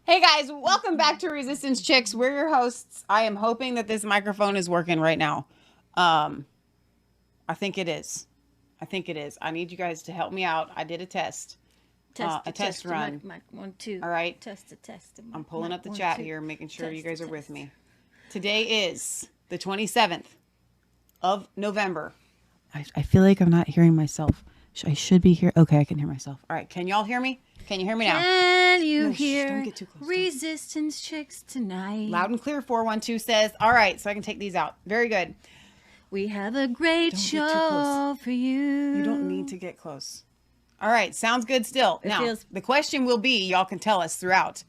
Hey guys, welcome back to Resistance Chicks. We're your hosts. I am hoping that this microphone is working right now. I think it is. I need you guys to help me out. I did a test. A test run. Mic 1 2. All right. Test. I'm pulling up the chat here, making sure you guys are with me. Today is the 27th of November. I feel like I'm not hearing myself. I should be here. Okay, I can hear myself. All right, can y'all hear me? Can you hear me now? Can you hear don't get too close. Resistance Chicks tonight? Loud and clear, 412 says. All right, so I can take these out. Very good. We have a great show for you. You don't need to get close. All right, sounds good still. Now, the question will be, y'all can tell us throughout,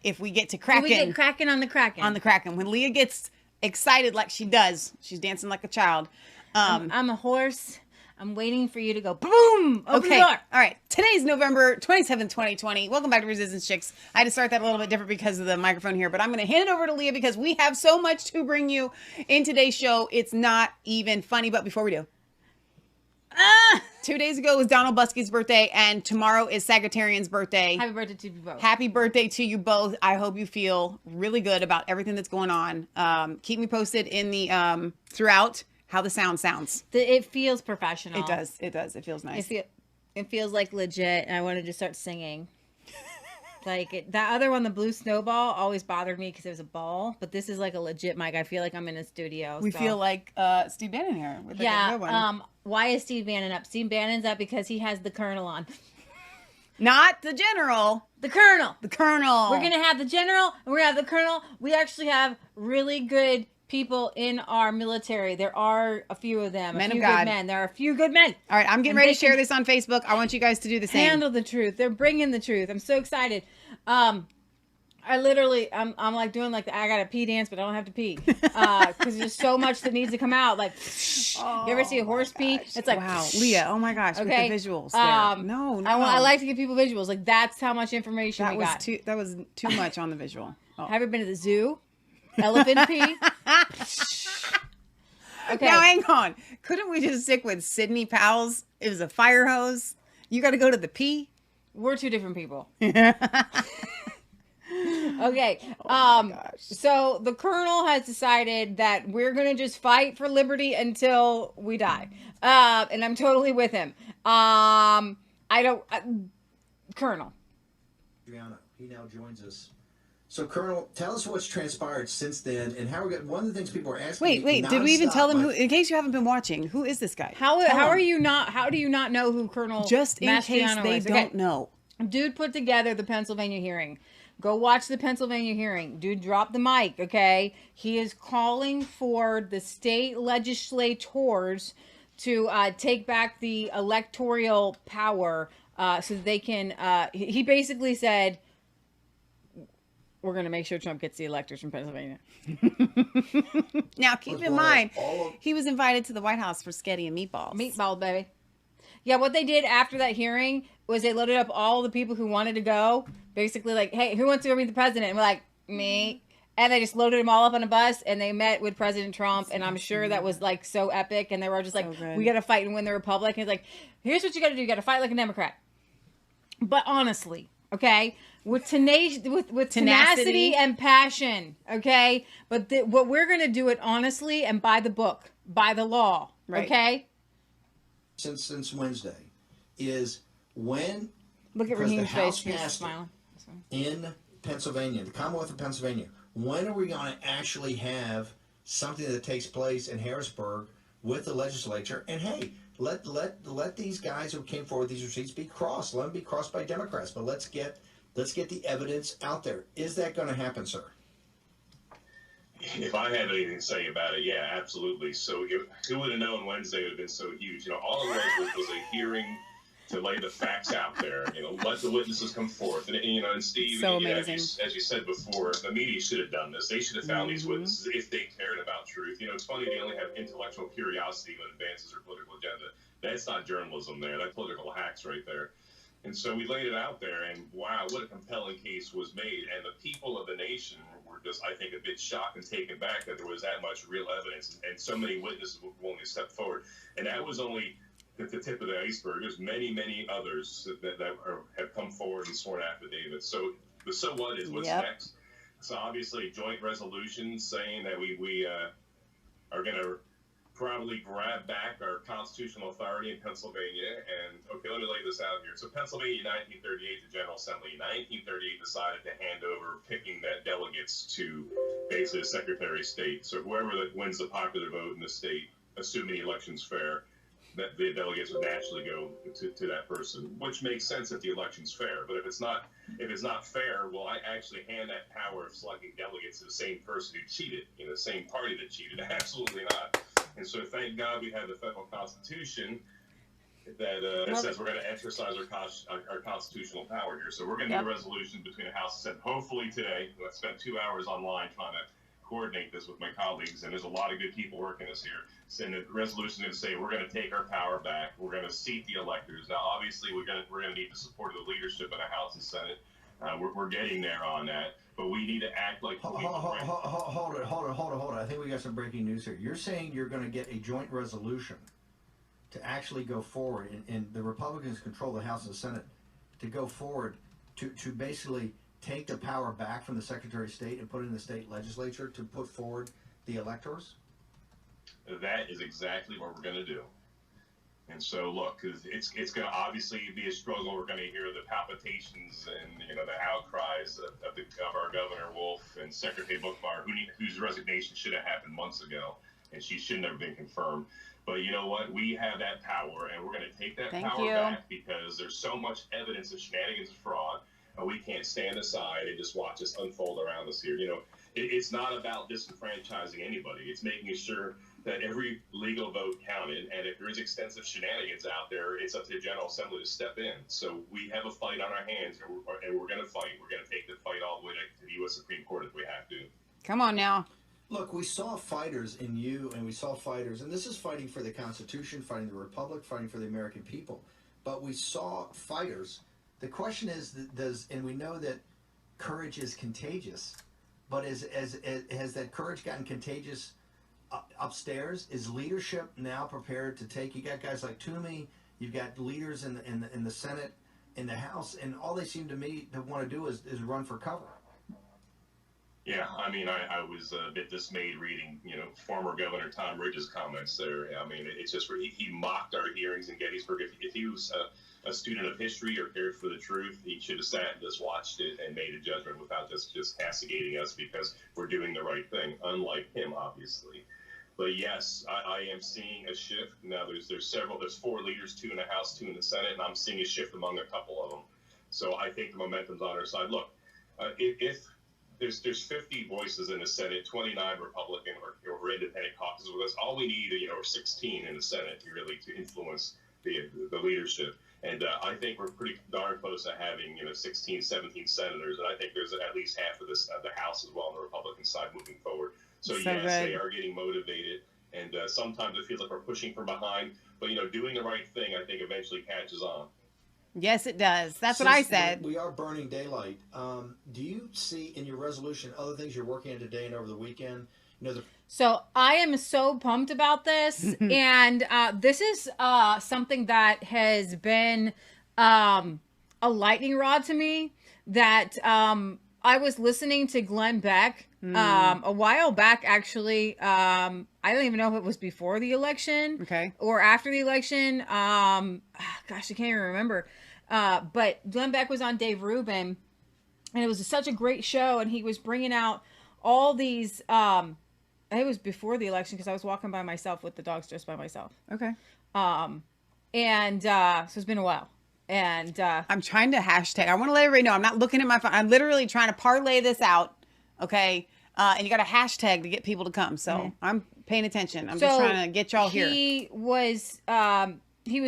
if we get to Kraken. We get Kraken on the Kraken. On the Kraken. When Leah gets excited like she does, she's dancing like a child. I'm a horse. I'm waiting for you to go boom. Open the door. All right. Today's November 27th, 2020. Welcome back to Resistance Chicks. I had to start that a little bit different because of the microphone here, but I'm going to hand it over to Leah because we have so much to bring you in today's show. It's not even funny, but before we do. 2 days ago was Donald Buskey's birthday, and tomorrow is Sagittarian's birthday. Happy birthday to you both. Happy birthday to you both. I hope you feel really good about everything that's going on. Keep me posted in the throughout how the sound sounds. It feels professional. It does. It feels nice. It feels like legit, and I wanted to start singing. That other one, the blue snowball, always bothered me because it was a ball, but this is like a legit mic. I feel like I'm in a studio. We feel like Steve Bannon here. With why is Steve Bannon up? Steve Bannon's up because he has the Colonel on. Not the General. The Colonel. The Colonel. We're going to have the General, and we're going to have the Colonel. We actually have really good people in our military. There are a few of them. Men of God. Good men. There are a few good men. All right, I'm getting ready to share this on Facebook. I want you guys to do the same. Handle the truth. They're bringing the truth. I'm so excited. I literally, I'm like doing like I got to pee dance, but I don't have to pee because there's so much that needs to come out. Like, you ever see a horse pee? It's like, wow, Leah. Oh my gosh, okay. With the visuals. There. No. I like to give people visuals. Like that's how much information we got. That was too much on the visual. Oh. Have you been to the zoo? Elephant pee. Okay. Now hang on. Couldn't we just stick with SIDNEY Powell's? It was a fire hose. You got to go to the pee. We're two different people. Okay. So the Colonel has decided that we're going to just fight for liberty until we die. And I'm totally with him. Colonel. Adriana, he now joins us. So, Colonel, tell us what's transpired since then, and how we got. One of the things people are asking. Wait, did we even tell them who? In case you haven't been watching, who is this guy? How are you not? How do you not know who Colonel? Just in case they don't know. Dude put together the Pennsylvania hearing. Go watch the Pennsylvania hearing. Dude, drop the mic, okay? He is calling for the state legislators to take back the electoral power so that they can. He basically said, we're going to make sure Trump gets the electors from Pennsylvania. Now, keep in mind, he was invited to the White House for spaghetti and meatballs. Meatball, baby. Yeah, what they did after that hearing was they loaded up all the people who wanted to go. Basically, like, hey, who wants to go meet the president? And we're like, me. And they just loaded them all up on a bus, and they met with President Trump. And I'm sure that was, like, so epic. And they were just like, we got to fight and win the Republic. And it's like, here's what you got to do. You got to fight like a Democrat. But honestly, okay, with tenacity and passion, okay? But what we're going to do it honestly and by the book, by the law, okay? Since Wednesday is when look at Raheem's face. He's smiling. In Pennsylvania, the Commonwealth of Pennsylvania, when are we going to actually have something that takes place in Harrisburg with the legislature? And hey, let these guys who came forward with these receipts be crossed. Let them be crossed by Democrats. But let's get the evidence out there. Is that going to happen, sir? If I had anything to say about it, yeah, absolutely. So who would have known Wednesday would have been so huge? You know, all it was a hearing to lay the facts out there. You know, let the witnesses come forth. And you know, and Steve, so you know, amazing. as you said before, the media should have done this. They should have found these witnesses if they cared about truth. You know, it's funny they only have intellectual curiosity when it advances their political agenda. That's not journalism there. That's political hacks right there. And so we laid it out there, and wow, what a compelling case was made. And the people of the nation were just, I think, a bit shocked and taken back that there was that much real evidence and so many witnesses were willing to step forward. And that was only the tip of the iceberg. There's many, many others that have come forward and sworn affidavits. So the so what is what's next. So obviously, joint resolution saying that we are going to probably grab back our constitutional authority in Pennsylvania. And okay, let me lay this out here. So Pennsylvania, 1938, the General Assembly, 1938 decided to hand over picking that delegates to basically the Secretary of State. So whoever that wins the popular vote in the state, assuming the election's fair, that the delegates would naturally go to that person, which makes sense if the election's fair. But if it's not fair, well, I actually hand that power of selecting delegates to the same person who cheated, the same party that cheated. Absolutely not. And so thank God we have the federal constitution that says we're going to exercise our constitutional power here. So we're going to do a resolution between the House and Senate, hopefully today. I spent 2 hours online trying to coordinate this with my colleagues, and there's a lot of good people working this here. So the resolution is going to say we're going to take our power back. We're going to seat the electors. Now, obviously, we're going to need the support of the leadership in the House and Senate. We're getting there on that, but we need to act like. Hold it. I think we got some breaking news here. You're saying you're going to get a joint resolution to actually go forward, and the Republicans control the House and the Senate, to go forward to basically take the power back from the Secretary of State and put it in the state legislature to put forward the electors? That is exactly what we're going to do. And so, look, it's going to obviously be a struggle. We're going to hear the palpitations and the outcries of our Governor Wolf and Secretary Bookmeyer, whose resignation should have happened months ago, and she shouldn't have been confirmed. But you know what? We have that power, and we're going to take that power back because there's so much evidence of shenanigans and fraud, and we can't stand aside and just watch this unfold around us here. It's not about disenfranchising anybody. It's making sure that every legal vote counted, and if there is extensive shenanigans out there, it's up to the General Assembly to step in. So we have a fight on our hands, and we're going to fight. We're going to take the fight all the way to the U.S. Supreme Court if we have to. Come on now. Look, we saw fighters in you, and we saw fighters, and this is fighting for the Constitution, fighting the Republic, fighting for the American people. But we saw fighters. The question is, and we know that courage is contagious, but has that courage gotten contagious upstairs? Is leadership now prepared to take? You got guys like Toomey, you've got leaders in the Senate, in the House, and all they seem to me to want to do is run for cover. Yeah, I mean, I was a bit dismayed reading, former Governor Tom Ridge's comments there. I mean, it's just he mocked our hearings in Gettysburg. If he was a student of history or cared for the truth, he should have sat and just watched it and made a judgment without just castigating us because we're doing the right thing, unlike him, obviously. But yes, I am seeing a shift. Now, there's 4 leaders, 2 in the House, 2 in the Senate, and I'm seeing a shift among a couple of them. So I think the momentum's on our side. Look, if there's 50 voices in the Senate, 29 Republican or independent caucus with us. All we need, are 16 in the Senate really to influence the leadership. And I think we're pretty darn close to having 16, 17 senators, and I think there's at least half of the House as well on the Republican side moving forward. So yes, they are getting motivated, and sometimes it feels like we're pushing from behind. But doing the right thing, I think eventually catches on. Yes, it does. That's what I said. We are burning daylight. Do you see in your resolution other things you're working on today and over the weekend? So I am so pumped about this, and this is something that has been a lightning rod to me. That I was listening to Glenn Beck a while back, actually. I don't even know if it was before the election or after the election. Gosh, I can't even remember. But Glenn Beck was on Dave Rubin, and it was such a great show, and he was bringing out all these it was before the election because I was walking by myself with the dogs, just by myself. Okay. So it's been a while. And I'm trying to hashtag. I want to let everybody know I'm not looking at my phone. I'm literally trying to parlay this out. Okay. And you got a hashtag to get people to come. So I'm paying attention. I'm just trying to get y'all here. He was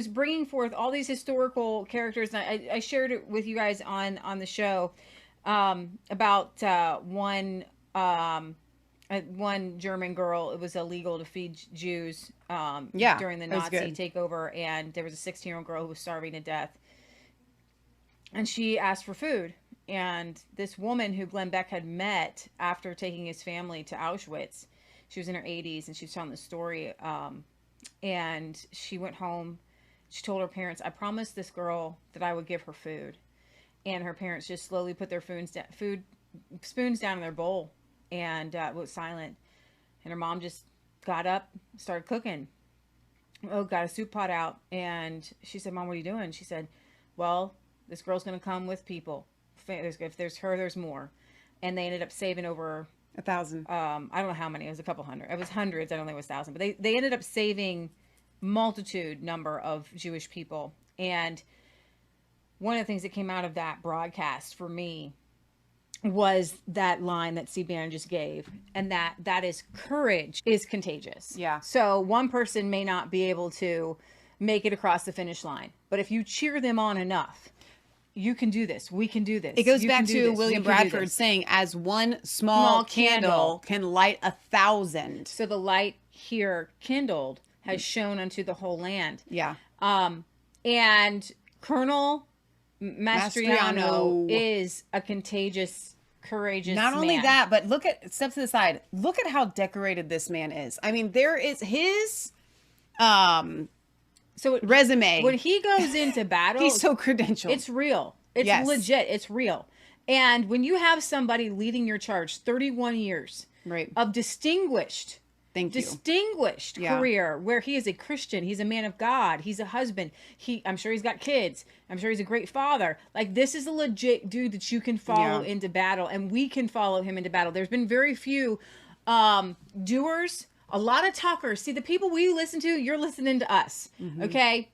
bringing forth all these historical characters. And I shared it with you guys on the show about one German girl. It was illegal to feed Jews during the Nazi takeover, and there was a 16-year-old girl who was starving to death, and she asked for food. And this woman who Glenn Beck had met after taking his family to Auschwitz, she was in her 80s, and she was telling the story, and she went home. She told her parents, I promised this girl that I would give her food. and her parents just slowly put their spoons down in their bowl, and was silent. And her mom just got up, started cooking. Got a soup pot out, and she said, "Mom, what are you doing?" She said, "Well, this girl's going to come with people. If there's her, there's more." And they ended up saving over 1,000. I don't know how many. It was a couple hundred. It was hundreds. I don't think it was 1,000. But they ended up saving multitude number of Jewish people. And one of the things that came out of that broadcast for me was that line that C. Bannon just gave, and that is courage is contagious. Yeah. So one person may not be able to make it across the finish line, but if you cheer them on enough, you can do this. We can do this. It goes You back can do to this. William We can do Bradford this. saying, as one small candle can light 1,000. So the light here kindled has shone unto the whole land. Yeah. And Colonel Mastriano Mastriano is a contagious, courageous Not only man. that, but step to the side. Look at how decorated this man is. I mean, there is his so resume. when he goes into battle, He's so credentialed. it's real. It's Yes. legit. It's real. And when you have somebody leading your charge, 31 years Right. of distinguished Thank you. Yeah. career, where he is a Christian, he's a man of God, he's a husband, I'm sure he's got kids, I'm sure he's a great father. Like, this is a legit dude that you can follow into battle, and we can follow him into battle. There's been very few doers, a lot of talkers. See, the people we listen to, you're listening to us. Okay,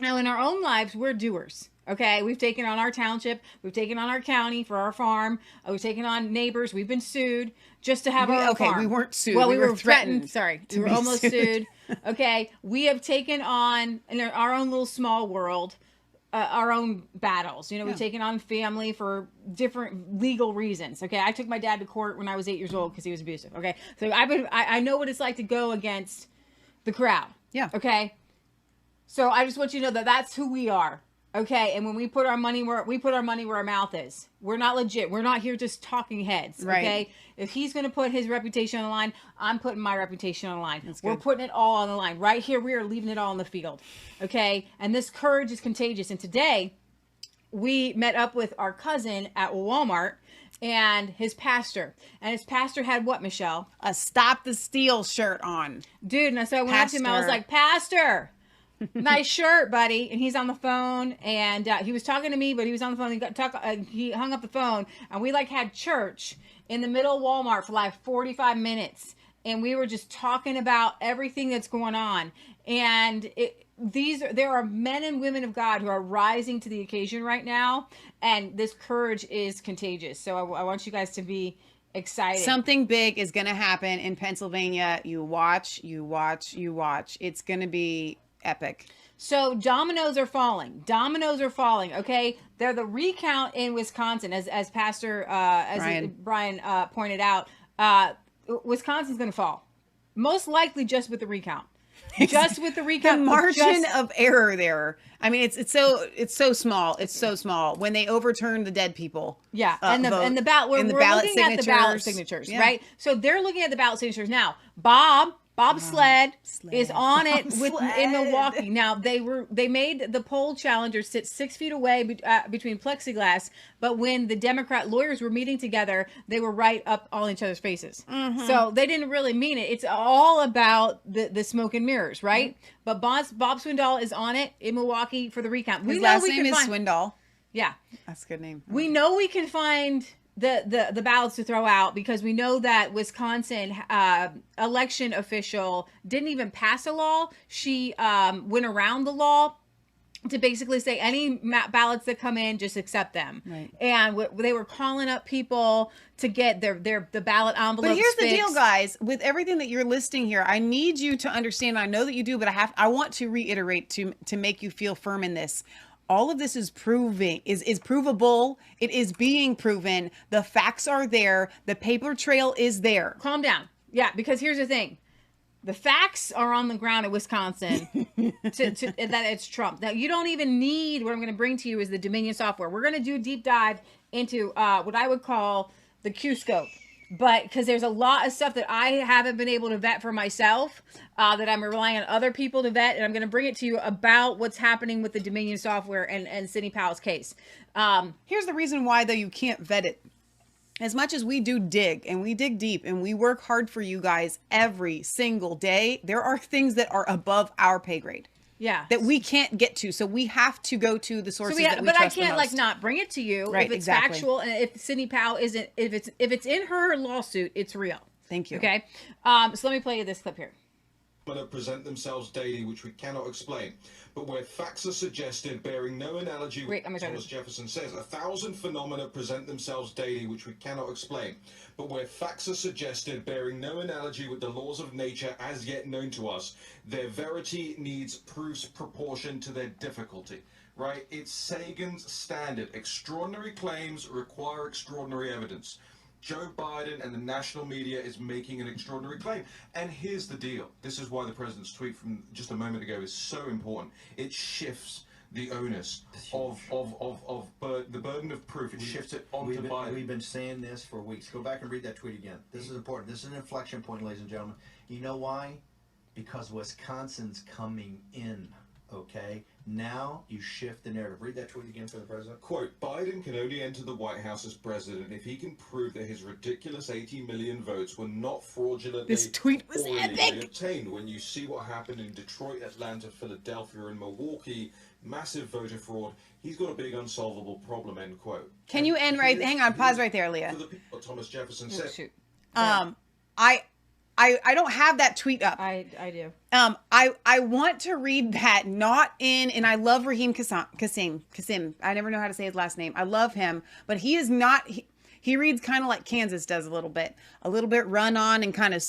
now in our own lives, we're doers. Okay, we've taken on our township, we've taken on our county for our farm, we've taken on neighbors, we've been sued just to have our own farm. We weren't sued. Well, we were threatened. Sorry, we were be almost sued. Okay, we have taken on in our own little small world our own battles. You know, we've taken on family for different legal reasons. Okay, I took my dad to court when I was 8 years old because he was abusive. Okay, so I know what it's like to go against the crowd. Yeah. Okay, so I just want you to know that that's who we are. Okay, and when we put our money where our mouth is, we're not legit. We're not here just talking heads. Right. Okay, if he's going to put his reputation on the line, I'm putting my reputation on the line. That's We're good. putting it all on the line. Right here, we are leaving it all on the field. Okay, and this courage is contagious. And today, we met up with our cousin at Walmart and his pastor. And his pastor had what, Michelle? A Stop the Steal shirt on. Dude, and so I went up to him. I was like, Pastor, nice shirt, buddy. And he's on the phone, and he was talking to me, but he was on the phone. He hung up the phone, and we like had church in the middle of Walmart for like 45 minutes, and we were just talking about everything that's going on. And there are men and women of God who are rising to the occasion right now, and this courage is contagious. So I want you guys to be excited. Something big is going to happen in Pennsylvania. You watch. It's going to be epic. So dominoes are falling. Okay, they're the recount in Wisconsin, as Pastor Brian pointed out. Wisconsin's going to fall, most likely just with the recount. Just with the recount. The margin of error there. I mean, it's so small. It's so small when they overturn the dead people. Yeah, and the ballot. We're looking at the ballot signatures, right? So they're looking at the ballot signatures now. Bob Sled is on it in Milwaukee. Now they made the poll challengers sit 6 feet away between plexiglass, but when the Democrat lawyers were meeting together, they were right up all each other's faces. So they didn't really mean it. It's all about the smoke and mirrors, right? But Bob Swindoll is on it in Milwaukee for the recount. His last name is Swindoll. Yeah, that's a good name. We know we can find the ballots to throw out because we know that Wisconsin election official didn't even pass a law. She went around the law to basically say any ballots that come in, just accept them. Right. And they were calling up people to get the ballot envelopes. But here's the fixed. deal, guys. With everything that you're listing here, I need you to understand. I know that you do, but I want to reiterate to make you feel firm in this. All of this is provable. It is being proven. The facts are there. The paper trail is there. Calm down. Yeah, because here's the thing. The facts are on the ground in Wisconsin that it's Trump. Now, you don't even need what I'm going to bring to you is the Dominion software. We're going to do a deep dive into what I would call the Q-scope. but because there's a lot of stuff that I haven't been able to vet for myself, that I'm relying on other people to vet, and I'm going to bring it to you about what's happening with the Dominion software and Sidney Powell's case. Here's the reason why, though, you can't vet it. As much as we do dig, and we dig deep, and we work hard for you guys every single day, there are things that are above our pay grade. Yeah. That we can't get to. So we have to go to the sources that we but trust I can't the most. like not bring it to you Right, if it's exactly. factual, and if Sidney Powell isn't, if it's in her lawsuit, it's real. Thank you. Okay. So let me play you this clip here. Present themselves daily, which we cannot explain, but where facts are suggested bearing no analogy. Wait, I'm Thomas Jefferson says 1,000 phenomena present themselves daily, which we cannot explain, but where facts are suggested bearing no analogy with the laws of nature as yet known to us, their verity needs proofs proportion to their difficulty. Right? It's Sagan's standard. Extraordinary claims require extraordinary evidence. Joe Biden and the national media is making an extraordinary claim. And here's the deal. This is why the president's tweet from just a moment ago is so important. It shifts the onus of the burden of proof. It shifts it onto Biden. We've been saying this for weeks. Go back and read that tweet again. This is important. This is an inflection point, ladies and gentlemen. You know why? Because Wisconsin's coming in. Okay? Now you shift the narrative. Read that tweet again for the president. Quote, Biden can only enter the White House as president if he can prove that his ridiculous 80 million votes were not fraudulently This tweet was or illegally epic. obtained. When you see what happened in Detroit, Atlanta, Philadelphia, and Milwaukee, massive voter fraud, he's got a big unsolvable problem, end quote. Can you end right? Hang on, pause right there, Leah. For the people Thomas Jefferson Oh, said. shoot. I don't have that tweet up. I do. I want to read that, not in, and I love Raheem Kasim. I never know how to say his last name. I love him, but he is not, he reads kind of like Kansas does a little bit run on and kind of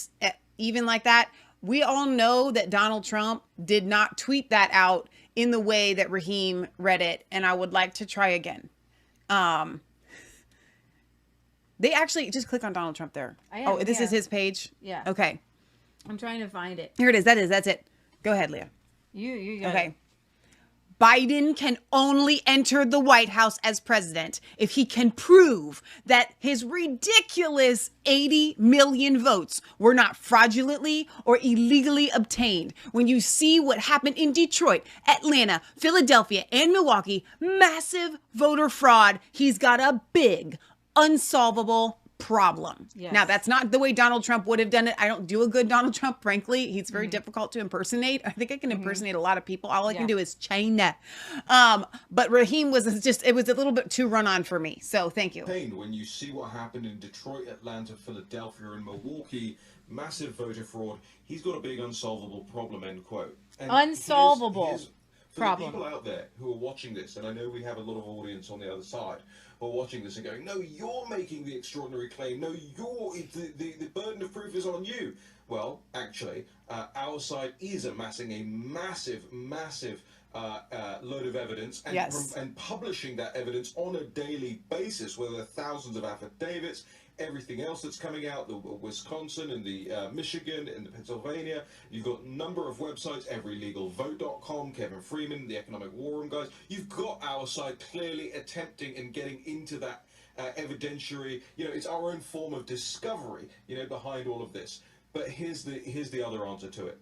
even like that. We all know that Donald Trump did not tweet that out in the way that Raheem read it. And I would like to try again. They actually just click on Donald Trump there. This is his page. Yeah. Okay. I'm trying to find it. Here it is. That's it. Go ahead, Leah. You got Okay. it. Biden can only enter the White House as president if he can prove that his ridiculous 80 million votes were not fraudulently or illegally obtained. When you see what happened in Detroit, Atlanta, Philadelphia, and Milwaukee, massive voter fraud, he's got a big, unsolvable problem. Yes. Now, that's not the way Donald Trump would have done it. I don't do a good Donald Trump, frankly. He's very difficult to impersonate. I think I can impersonate a lot of people. All I can do is China. But Raheem was it was a little bit too run on for me. So thank you. When you see what happened in Detroit, Atlanta, Philadelphia, and Milwaukee, massive voter fraud, he's got a big unsolvable problem, end quote. And Unsolvable for problem. the people out there who are watching this, and I know we have a lot of audience on the other side who are watching this and going, no, you're making the extraordinary claim. No, the burden of proof is on you. Well, actually, our side is amassing a massive load of evidence and publishing that evidence on a daily basis, where there are thousands of affidavits, everything else that's coming out, the Wisconsin and the Michigan and the Pennsylvania. You've got a number of websites, everylegalvote.com, Kevin Freeman, the Economic War Room guys. You've got our side clearly attempting and getting into that evidentiary, it's our own form of discovery, behind all of this. But here's the other answer to it.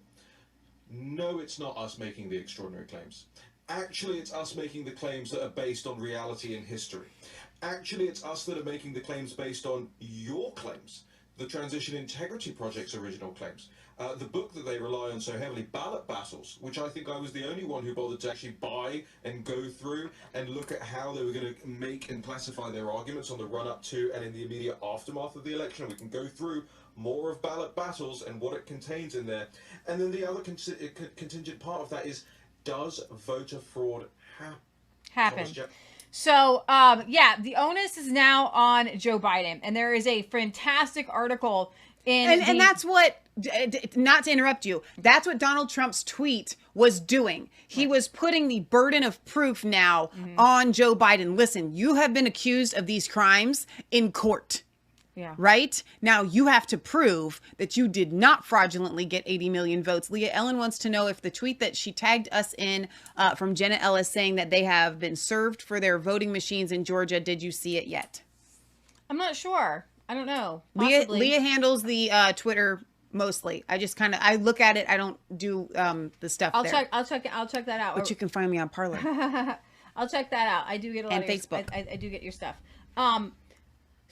No, it's not us making the extraordinary claims. Actually, it's us making the claims that are based on reality and history. Actually, it's us that are making the claims based on your claims, the Transition Integrity Project's original claims, the book that they rely on so heavily, Ballot Battles, which I think I was the only one who bothered to actually buy and go through and look at how they were going to make and classify their arguments on the run-up to and in the immediate aftermath of the election. We can go through more of Ballot Battles and what it contains in there. And then the other contingent part of that is, does voter fraud happen? So, the onus is now on Joe Biden, and there is a fantastic article and that's what, not to interrupt you, that's what Donald Trump's tweet was doing. He was putting the burden of proof now on Joe Biden. Listen, you have been accused of these crimes in court. Yeah. Right? Now you have to prove that you did not fraudulently get 80 million votes. Leah Ellen wants to know if the tweet that she tagged us in from Jenna Ellis saying that they have been served for their voting machines in Georgia, did you see it yet? I'm not sure. I don't know. Leah handles the Twitter mostly. I just I look at it. I don't do the stuff I'll there. check that out. But you can find me on Parlor. I'll check that out. I do get a lot and of Facebook. I do get your stuff.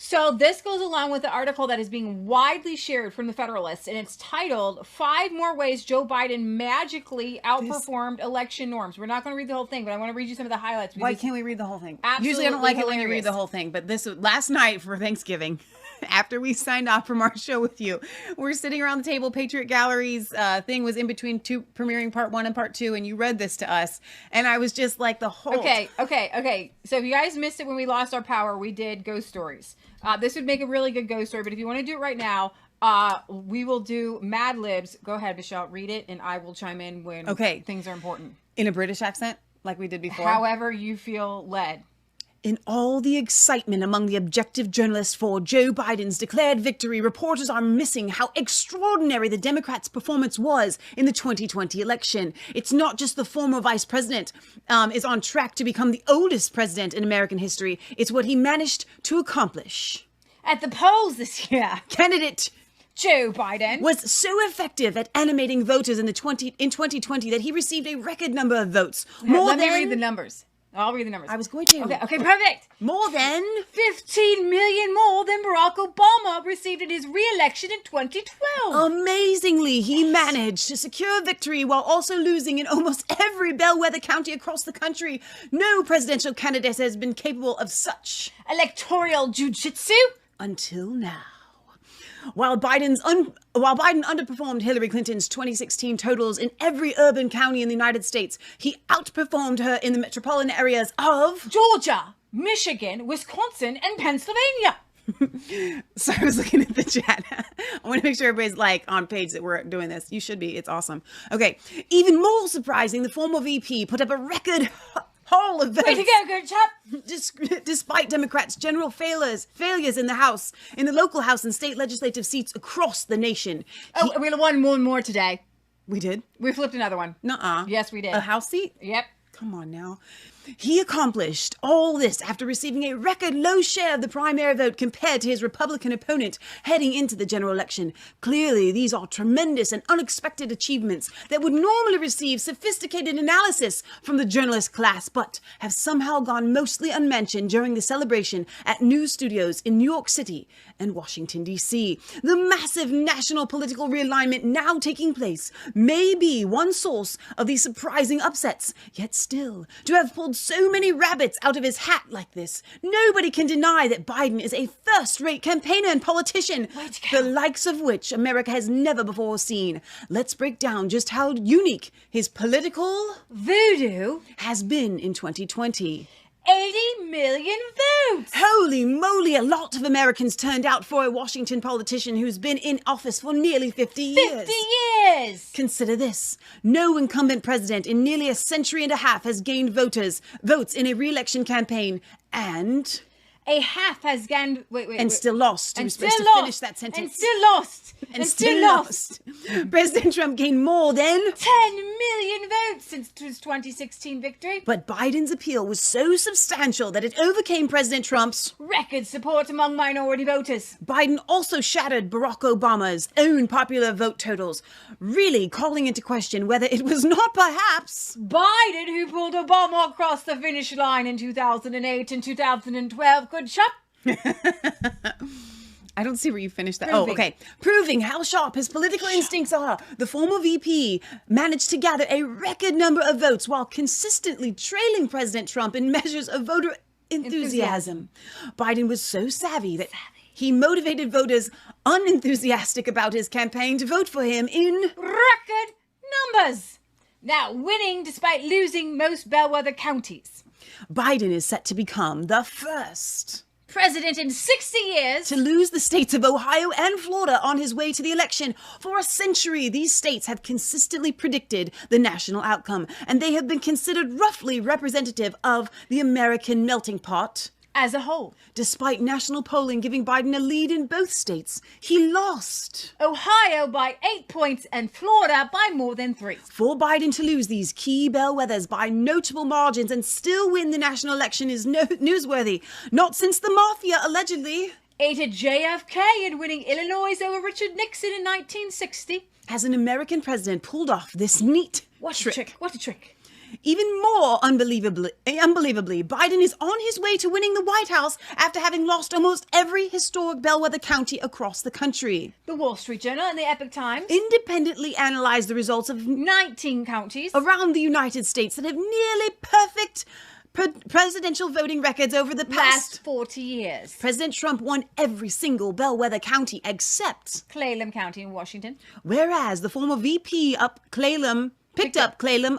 So this goes along with the article that is being widely shared from the Federalist, and it's titled 5 More Ways Joe Biden Magically Outperformed Election Norms. We're not going to read the whole thing, but I want to read you some of the highlights. Why can't we read the whole thing? Absolutely Usually I don't like it when you read hilarious. the whole thing, but this last night for Thanksgiving, after we signed off from our show with you, we're sitting around the table. Patriot Gallery's thing was in between premiering part 1 and part 2, and you read this to us, and I was just like the whole... Okay. So if you guys missed it when we lost our power, we did ghost stories. This would make a really good ghost story, but if you want to do it right now, we will do Mad Libs. Go ahead, Michelle, read it, and I will chime in when things are important. In a British accent, like we did before? However you feel led. In all the excitement among the objective journalists for Joe Biden's declared victory, reporters are missing how extraordinary the Democrats' performance was in the 2020 election. It's not just the former vice president is on track to become the oldest president in American history. It's what he managed to accomplish. At the polls this year, Candidate Joe Biden was so effective at animating voters in 2020 that he received a record number of votes. Let me read the numbers. I'll read the numbers. I was going to. Okay, perfect. More than 15 million more than Barack Obama received in his re-election in 2012. Amazingly, he managed to secure victory while also losing in almost every bellwether county across the country. No presidential candidate has been capable of such electoral jujitsu until now. While Biden underperformed Hillary Clinton's 2016 totals in every urban county in the United States, he outperformed her in the metropolitan areas of Georgia, Michigan, Wisconsin, and Pennsylvania. So I was looking at the chat. I want to make sure everybody's like on page that we're doing this. You should be. It's awesome. Okay. Even more surprising, the former VP put up a record haul of votes. Way to go, good chap. Despite Democrats' general failures in the House, in the local House and state legislative seats across the nation. We won one more today. We did? We flipped another one. Nuh-uh. Yes, we did. A House seat? Yep. Come on now. He accomplished all this after receiving a record low share of the primary vote compared to his Republican opponent heading into the general election. Clearly, these are tremendous and unexpected achievements that would normally receive sophisticated analysis from the journalist class, but have somehow gone mostly unmentioned during the celebration at news studios in New York City and Washington, D.C. The massive national political realignment now taking place may be one source of these surprising upsets, yet still, to have pulled so many rabbits out of his hat like this, nobody can deny that Biden is a first-rate campaigner and politician, the likes of which America has never before seen. Let's break down just how unique his political voodoo has been in 2020. 80 million votes! Holy moly, a lot of Americans turned out for a Washington politician who's been in office for nearly 50 years. 50 years! Consider this. No incumbent president in nearly a century and a half has gained votes in a re-election campaign, and a half has gained... Wait. Still lost. And You're still supposed lost. to finish that sentence. And still lost. And still lost. President Trump gained more than 10 million votes since his 2016 victory. But Biden's appeal was so substantial that it overcame President Trump's record support among minority voters. Biden also shattered Barack Obama's own popular vote totals, really calling into question whether it was not perhaps Biden who pulled Obama across the finish line in 2008 and 2012. Good shot. I don't see where you finished that. Oh, okay. Proving how sharp his political instincts are, the former VP managed to gather a record number of votes while consistently trailing President Trump in measures of voter enthusiasm. Biden was so savvy that he motivated voters unenthusiastic about his campaign to vote for him in record numbers. Now winning despite losing most bellwether counties. Biden is set to become the first president in 60 years to lose the states of Ohio and Florida on his way to the election. For a century, these states have consistently predicted the national outcome, and they have been considered roughly representative of the American melting pot as a whole. Despite national polling giving Biden a lead in both states, he lost Ohio by 8 points and Florida by more than 3. For Biden to lose these key bellwethers by notable margins and still win the national election is newsworthy. Not since the mafia allegedly aided JFK in winning Illinois over Richard Nixon in 1960. As an American president pulled off this neat trick. What a trick. Even more unbelievably, Biden is on his way to winning the White House after having lost almost every historic bellwether county across the country. The Wall Street Journal and the Epoch Times Independently analyzed the results of 19 counties around the United States that have nearly perfect presidential voting records over the past last 40 years. President Trump won every single bellwether county except Clallam County in Washington. whereas the former VP picked up Clallam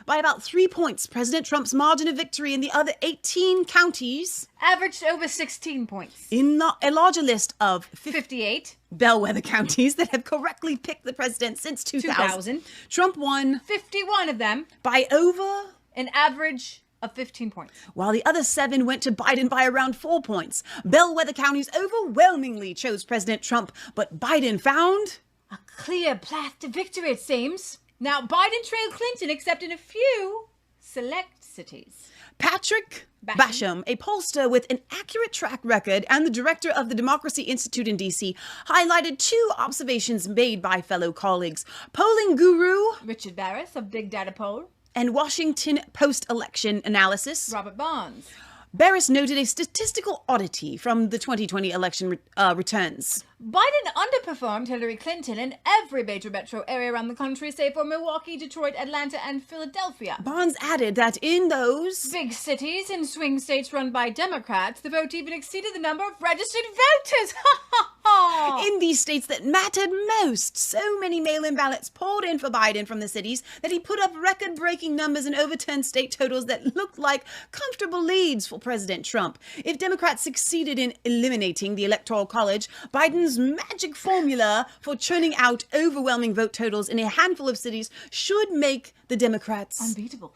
by about 3 points. President Trump's margin of victory in the other 18 counties Averaged over 16 points. in a larger list of 58. bellwether counties that have correctly picked the president since 2000. Trump won 51 of them, by over, an average of 15 points. while the other 7 went to Biden by around 4 points. Bellwether counties overwhelmingly chose President Trump, but Biden found A clear path to victory, it seems. Now, Biden trailed Clinton except in a few select cities. Patrick Basham, a pollster with an accurate track record and the director of the Democracy Institute in D.C., highlighted 2 observations made by fellow colleagues. Polling guru Richard Barris of Big Data Poll. and Washington Post election analysis. Robert Barnes. Barris noted a statistical oddity from the 2020 election returns. Biden underperformed Hillary Clinton in every major metro area around the country, save for Milwaukee, Detroit, Atlanta, and Philadelphia. Barnes added that in those Big cities and swing states run by Democrats, the vote even exceeded the number of registered voters. Ha ha ha! in these states that mattered most, so many mail-in ballots poured in for Biden from the cities that he put up record-breaking numbers and overturned state totals that looked like comfortable leads for President Trump. If Democrats succeeded in eliminating the Electoral College, Biden's magic formula for churning out overwhelming vote totals in a handful of cities should make the Democrats Unbeatable.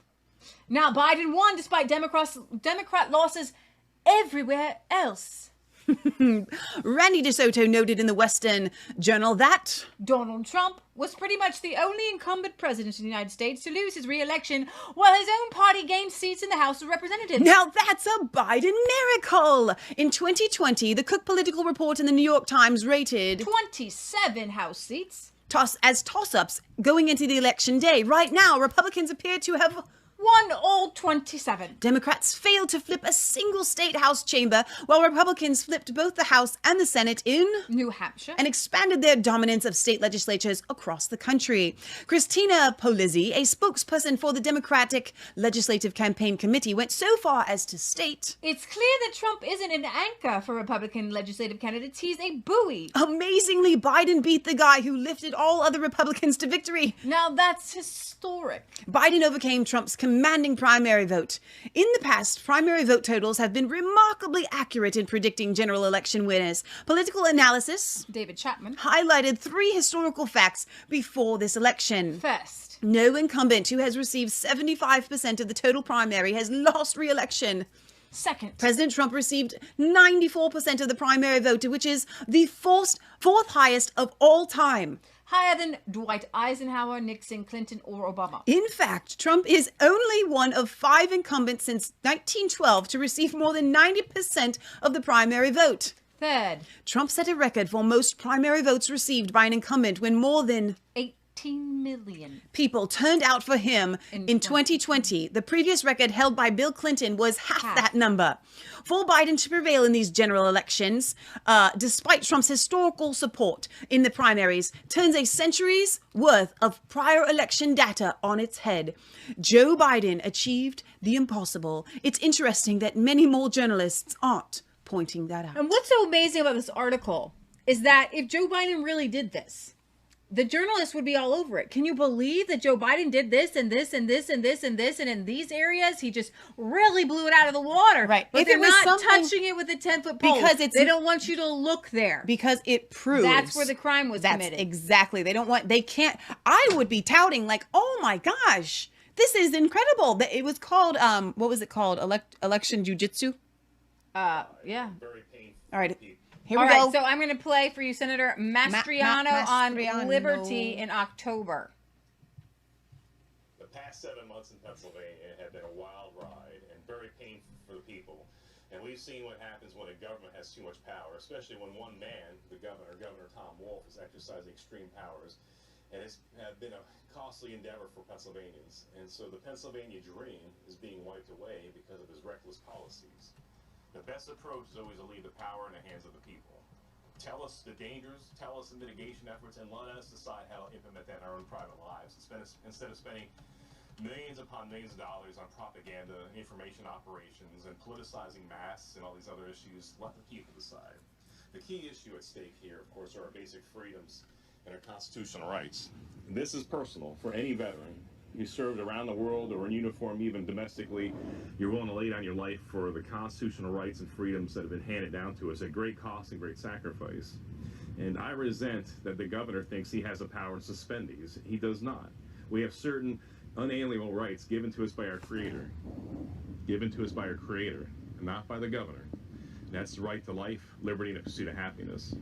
Now, Biden won despite Democrat losses everywhere else. Randy DeSoto noted in the Western Journal that Donald Trump was pretty much the only incumbent president in the United States to lose his re-election, while his own party gained seats in the House of Representatives. now that's a Biden miracle. In 2020, the Cook Political Report in the New York Times rated 27 House seats. toss-ups going into the election day. Right now, Republicans appear to have Won all 27. Democrats failed to flip a single state House chamber, while Republicans flipped both the House and the Senate in New Hampshire. and expanded their dominance of state legislatures across the country. Christina Polizzi, a spokesperson for the Democratic Legislative Campaign Committee, went so far as to state, It's clear that Trump isn't an anchor for Republican legislative candidates. He's a buoy. amazingly, Biden beat the guy who lifted all other Republicans to victory. Now that's historic. Biden overcame Trump's commanding primary vote. In the past, primary vote totals have been remarkably accurate in predicting general election winners. Political analysis David Chapman. highlighted 3 historical facts before this election. First, No incumbent who has received 75% of the total primary has lost re-election. second, President Trump received 94% of the primary vote, which is the fourth highest of all time. higher than Dwight Eisenhower, Nixon, Clinton, or Obama. In fact, Trump is only one of 5 incumbents since 1912 to receive more than 90% of the primary vote. Third, Trump set a record for most primary votes received by an incumbent when more than 18 million. people turned out for him in 2020. The previous record held by Bill Clinton was half that number. For Biden to prevail in these general elections, despite Trump's historical support in the primaries, turns a century's worth of prior election data on its head. Joe Biden achieved the impossible. It's interesting that many more journalists aren't pointing that out. And what's so amazing about this article is that if Joe Biden really did this, the journalists would be all over it. Can you believe that Joe Biden did this and this and this and this and this, and in these areas he just really blew it out of the water? Right. But If they're it was not something- touching it with a 10-foot pole Because it's- they don't want you to look there. Because it proves That's where the crime was that's committed. exactly. They can't. I would be touting like, oh my gosh, this is incredible. That it was called, what was it called? Election jujitsu. Yeah. Very painful. All right. Here All we right, go. so I'm going to play for you Senator Mastriano on Mastriano. Liberty in October. The past 7 months in Pennsylvania have been a wild ride and very painful for the people. And we've seen what happens when a government has too much power, especially when one man, Governor Tom Wolf, is exercising extreme powers. And it's been a costly endeavor for Pennsylvanians. And so the Pennsylvania dream is being wiped away because of his reckless policies. The best approach is always to leave the power in the hands of the people. Tell us the dangers, tell us the mitigation efforts, and let us decide how to implement that in our own private lives. Instead of spending millions upon millions of dollars on propaganda, information operations, and politicizing masks and all these other issues, let the people decide. The key issue at stake here, of course, are our basic freedoms and our constitutional rights. This is personal for any veteran. You served around the world or in uniform, even domestically. You're willing to lay down your life for the constitutional rights and freedoms that have been handed down to us at great cost and great sacrifice. And I resent that the governor thinks he has the power to suspend these. He does not. We have certain unalienable rights given to us by our Creator. Given to us by our Creator, and not by the governor. And that's the right to life, liberty, and the pursuit of happiness.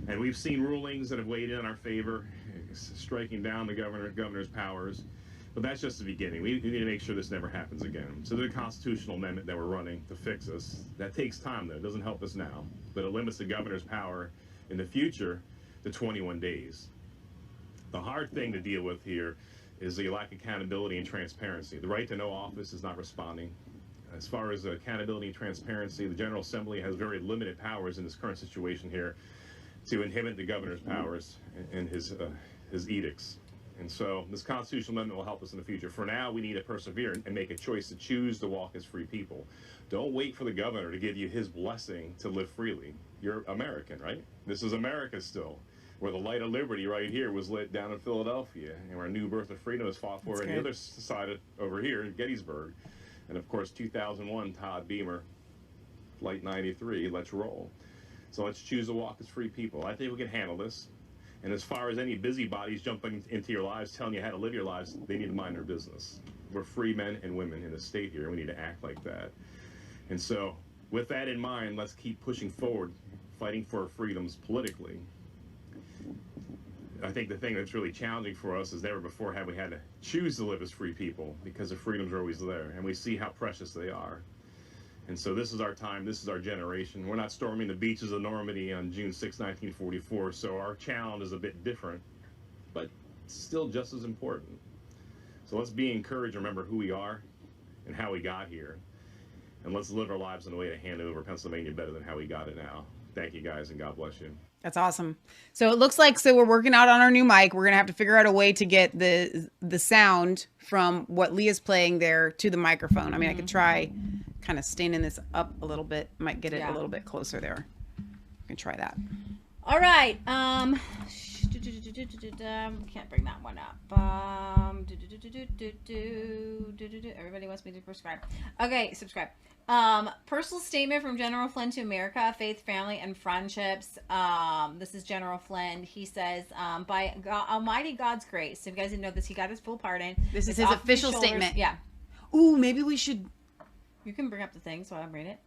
And we've seen rulings that have weighed in our favor, striking down the governor's powers. But that's just the beginning. We need to make sure this never happens again. So the constitutional amendment that we're running to fix us, that takes time, though. It doesn't help us now. But it limits the governor's power in the future to 21 days. The hard thing to deal with here is the lack of accountability and transparency. The right to no office is not responding. As far as accountability and transparency, the General Assembly has very limited powers in this current situation here to inhibit the governor's powers and his edicts. And so this constitutional amendment will help us in the future. For now, we need to persevere and make a choice to choose to walk as free people. Don't wait for the governor to give you his blessing to live freely. You're American, right? This is America still, where the light of liberty right here was lit down in Philadelphia, and where new birth of freedom was fought for on the other side over here in Gettysburg. And of course, 2001, Todd Beamer, Flight 93, let's roll. So let's choose to walk as free people. I think we can handle this. And as far as any busybodies jumping into your lives, telling you how to live your lives, they need to mind their business. We're free men and women in the state here, and we need to act like that. And so, with that in mind, let's keep pushing forward, fighting for our freedoms politically. I think the thing that's really challenging for us is never before have we had to choose to live as free people, because the freedoms are always there, and we see how precious they are. And so this is our time, this is our generation. We're not storming the beaches of Normandy on June 6, 1944, so our challenge is a bit different, but still just as important. So let's be encouraged, remember who we are and how we got here, and let's live our lives in a way to hand over Pennsylvania better than how we got it now. Thank you guys, and God bless you. That's awesome. So it looks like, we're working out on our new mic. We're going to have to figure out a way to get the sound from what Leah's playing there to the microphone. I mean, I could try kind of standing this up a little bit, might get it a little bit closer there. We can try that. All right. Can't bring that one up. Everybody wants me to prescribe. Okay, subscribe. Personal statement from General Flynn to America, faith, family, and friendships. This is General Flynn. He says, by God, Almighty God's grace. So if you guys didn't know this, he got his full pardon. This is his official statement. Yeah. Ooh, maybe we should. You can bring up the thing so I'm reading it.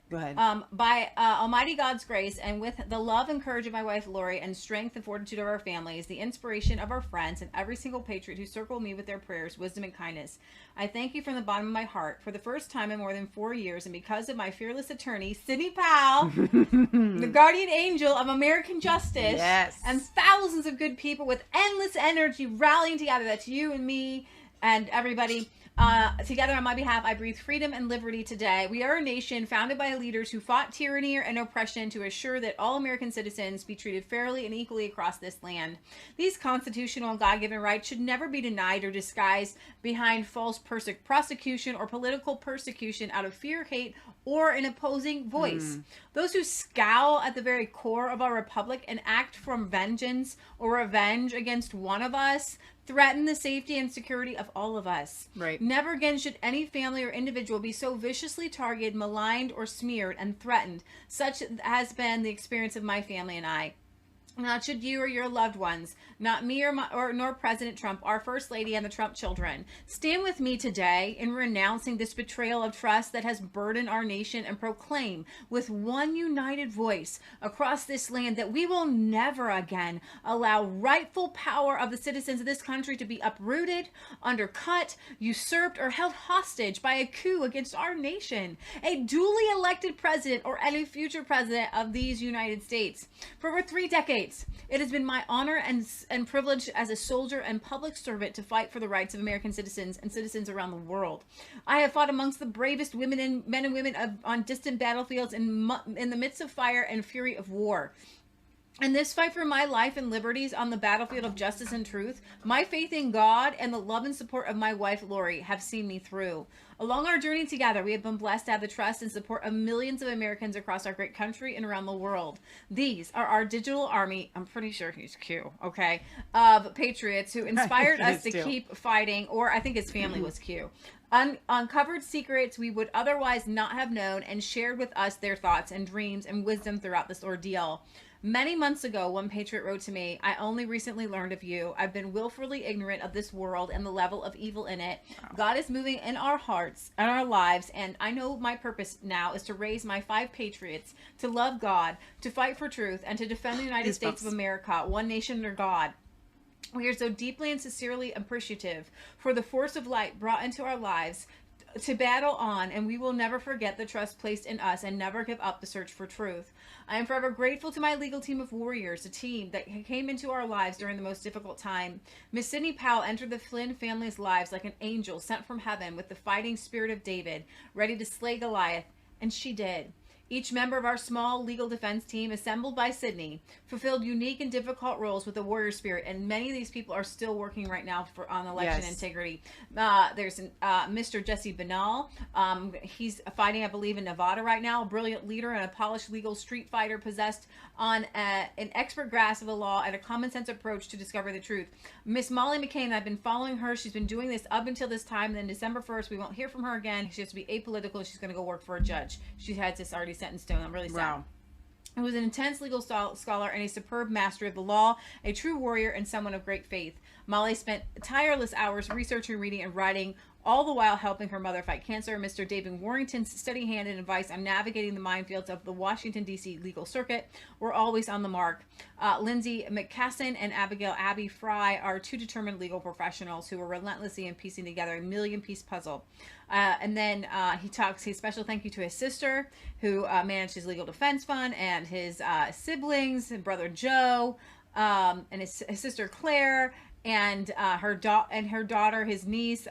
Go ahead. By Almighty God's grace, and with the love and courage of my wife Lori, and strength and fortitude of our families, the inspiration of our friends, and every single patriot who circled me with their prayers, wisdom, and kindness, I thank you from the bottom of my heart for the first time in more than 4 years, and because of my fearless attorney, Sidney Powell, the guardian angel of American justice, and thousands of good people with endless energy rallying together. That's you and me and everybody. Together on my behalf, I breathe freedom and liberty today. We are a nation founded by leaders who fought tyranny and oppression to assure that all American citizens be treated fairly and equally across this land. These constitutional and God-given rights should never be denied or disguised behind false prosecution or political persecution out of fear, hate, or an opposing voice. Those who scowl at the very core of our republic and act from vengeance or revenge against one of us threaten the safety and security of all of us. Right. Never again should any family or individual be so viciously targeted, maligned, or smeared and threatened. Such has been the experience of my family and I. Not should you or your loved ones, not me nor President Trump, our First Lady, and the Trump children. Stand with me today in renouncing this betrayal of trust that has burdened our nation, and proclaim with one united voice across this land that we will never again allow rightful power of the citizens of this country to be uprooted, undercut, usurped, or held hostage by a coup against our nation, a duly elected president, or any future president of these United States. For over 3 decades, it has been my honor and privilege as a soldier and public servant to fight for the rights of American citizens and citizens around the world. I have fought amongst the bravest men and women on distant battlefields in the midst of fire and fury of war. In this fight for my life and liberties on the battlefield of justice and truth, my faith in God and the love and support of my wife, Lori, have seen me through. Along our journey together, we have been blessed to have the trust and support of millions of Americans across our great country and around the world. These are our digital army, I'm pretty sure he's Q, okay, of patriots who inspired us to keep fighting, or I think his family was Q. Uncovered secrets we would otherwise not have known, and shared with us their thoughts and dreams and wisdom throughout this ordeal. Many months ago, one patriot wrote to me, I only recently learned of you. I've been willfully ignorant of this world and the level of evil in it. Wow. God is moving in our hearts and our lives, and I know my purpose now is to raise my 5 patriots to love God, to fight for truth, and to defend the United States of America, one nation under God. We are so deeply and sincerely appreciative for the force of light brought into our lives to battle on, and we will never forget the trust placed in us and never give up the search for truth. I am forever grateful to my legal team of warriors, a team that came into our lives during the most difficult time. Miss Sidney Powell entered the Flynn family's lives like an angel sent from heaven with the fighting spirit of David, ready to slay Goliath, and she did. Each member of our small legal defense team, assembled by Sidney, fulfilled unique and difficult roles with a warrior spirit, and many of these people are still working right now on election integrity. There's Mr. Jesse Banal. He's fighting, I believe, in Nevada right now. A brilliant leader and a polished legal street fighter possessed on an expert grasp of the law and a common sense approach to discover the truth. Miss Molly McCain, I've been following her. She's been doing this up until this time. Then December 1st, we won't hear from her again. She has to be apolitical. She's going to go work for a judge. She had this already set in stone. I'm really sad. Wow. He was an intense legal scholar and a superb master of the law, a true warrior, and someone of great faith. Molly spent tireless hours researching, reading, and writing, all the while helping her mother fight cancer. Mr. David Warrington's steady hand and advice on navigating the minefields of the Washington, D.C. legal circuit were always on the mark. Lindsay McCassin and Abigail Abby Fry are 2 determined legal professionals who were relentlessly in piecing together a million-piece puzzle. And then he talks his special thank you to his sister, who managed his legal defense fund, and his siblings, and brother Joe, and his sister Claire, and her daughter, his niece,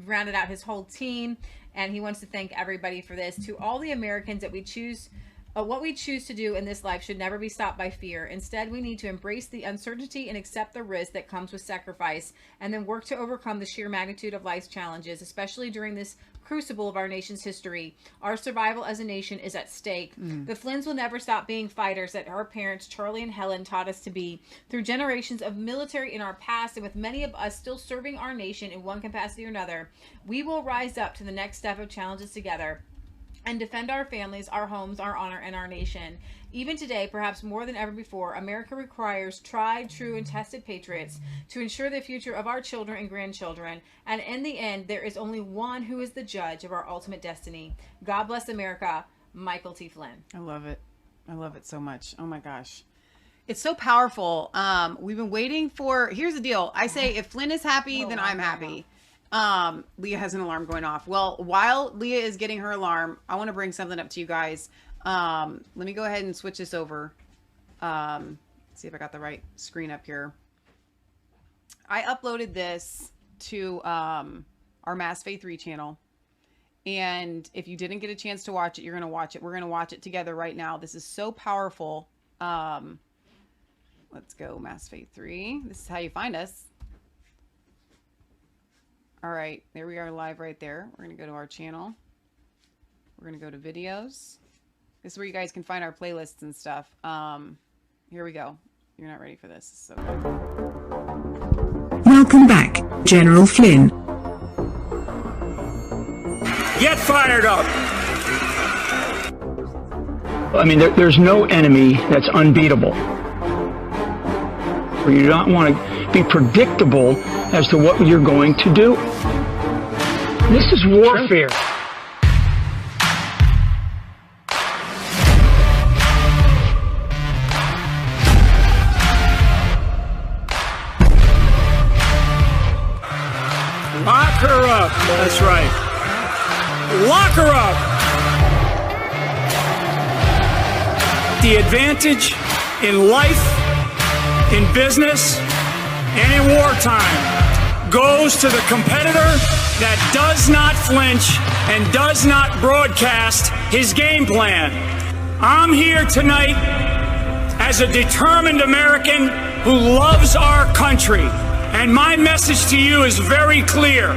rounded out his whole team. And he wants to thank everybody for this. To all the Americans that we choose, what we choose to do in this life should never be stopped by fear. Instead, we need to embrace the uncertainty and accept the risk that comes with sacrifice, and then work to overcome the sheer magnitude of life's challenges, especially during this crucible of our nation's history. Our survival as a nation is at stake. The Flynns will never stop being fighters that our parents, Charlie and Helen, taught us to be. Through generations of military in our past, and with many of us still serving our nation in one capacity or another, we will rise up to the next step of challenges together and defend our families, our homes, our honor, and our nation. Even today, perhaps more than ever before, America requires tried, true, and tested patriots to ensure the future of our children and grandchildren. And in the end, there is only one who is the judge of our ultimate destiny. God bless America. Michael T. Flynn. I love it. I love it so much. Oh my gosh. It's so powerful. We've been waiting for, here's the deal. I say if Flynn is happy, then I'm happy. Leah has an alarm going off. Well, while Leah is getting her alarm, I want to bring something up to you guys. Let me go ahead and switch this over. See if I got the right screen up here. I uploaded this to our Masfaith3 channel. And if you didn't get a chance to watch it, you're going to watch it. We're going to watch it together right now. This is so powerful. Let's go, Masfaith3. This is how you find us. All right, there we are live right there. We're going to go to our channel. We're going to go to videos. This is where you guys can find our playlists and stuff. Here we go. You're not ready for this. So welcome back, General Flynn. Get fired up! I mean, there's no enemy that's unbeatable. where you don't want to be predictable as to what you're going to do. This is warfare. Lock her up. That's right. Lock her up. The advantage in life, in business, and in wartime goes to the competitor that does not flinch and does not broadcast his game plan. I'm here tonight as a determined American who loves our country. And my message to you is very clear.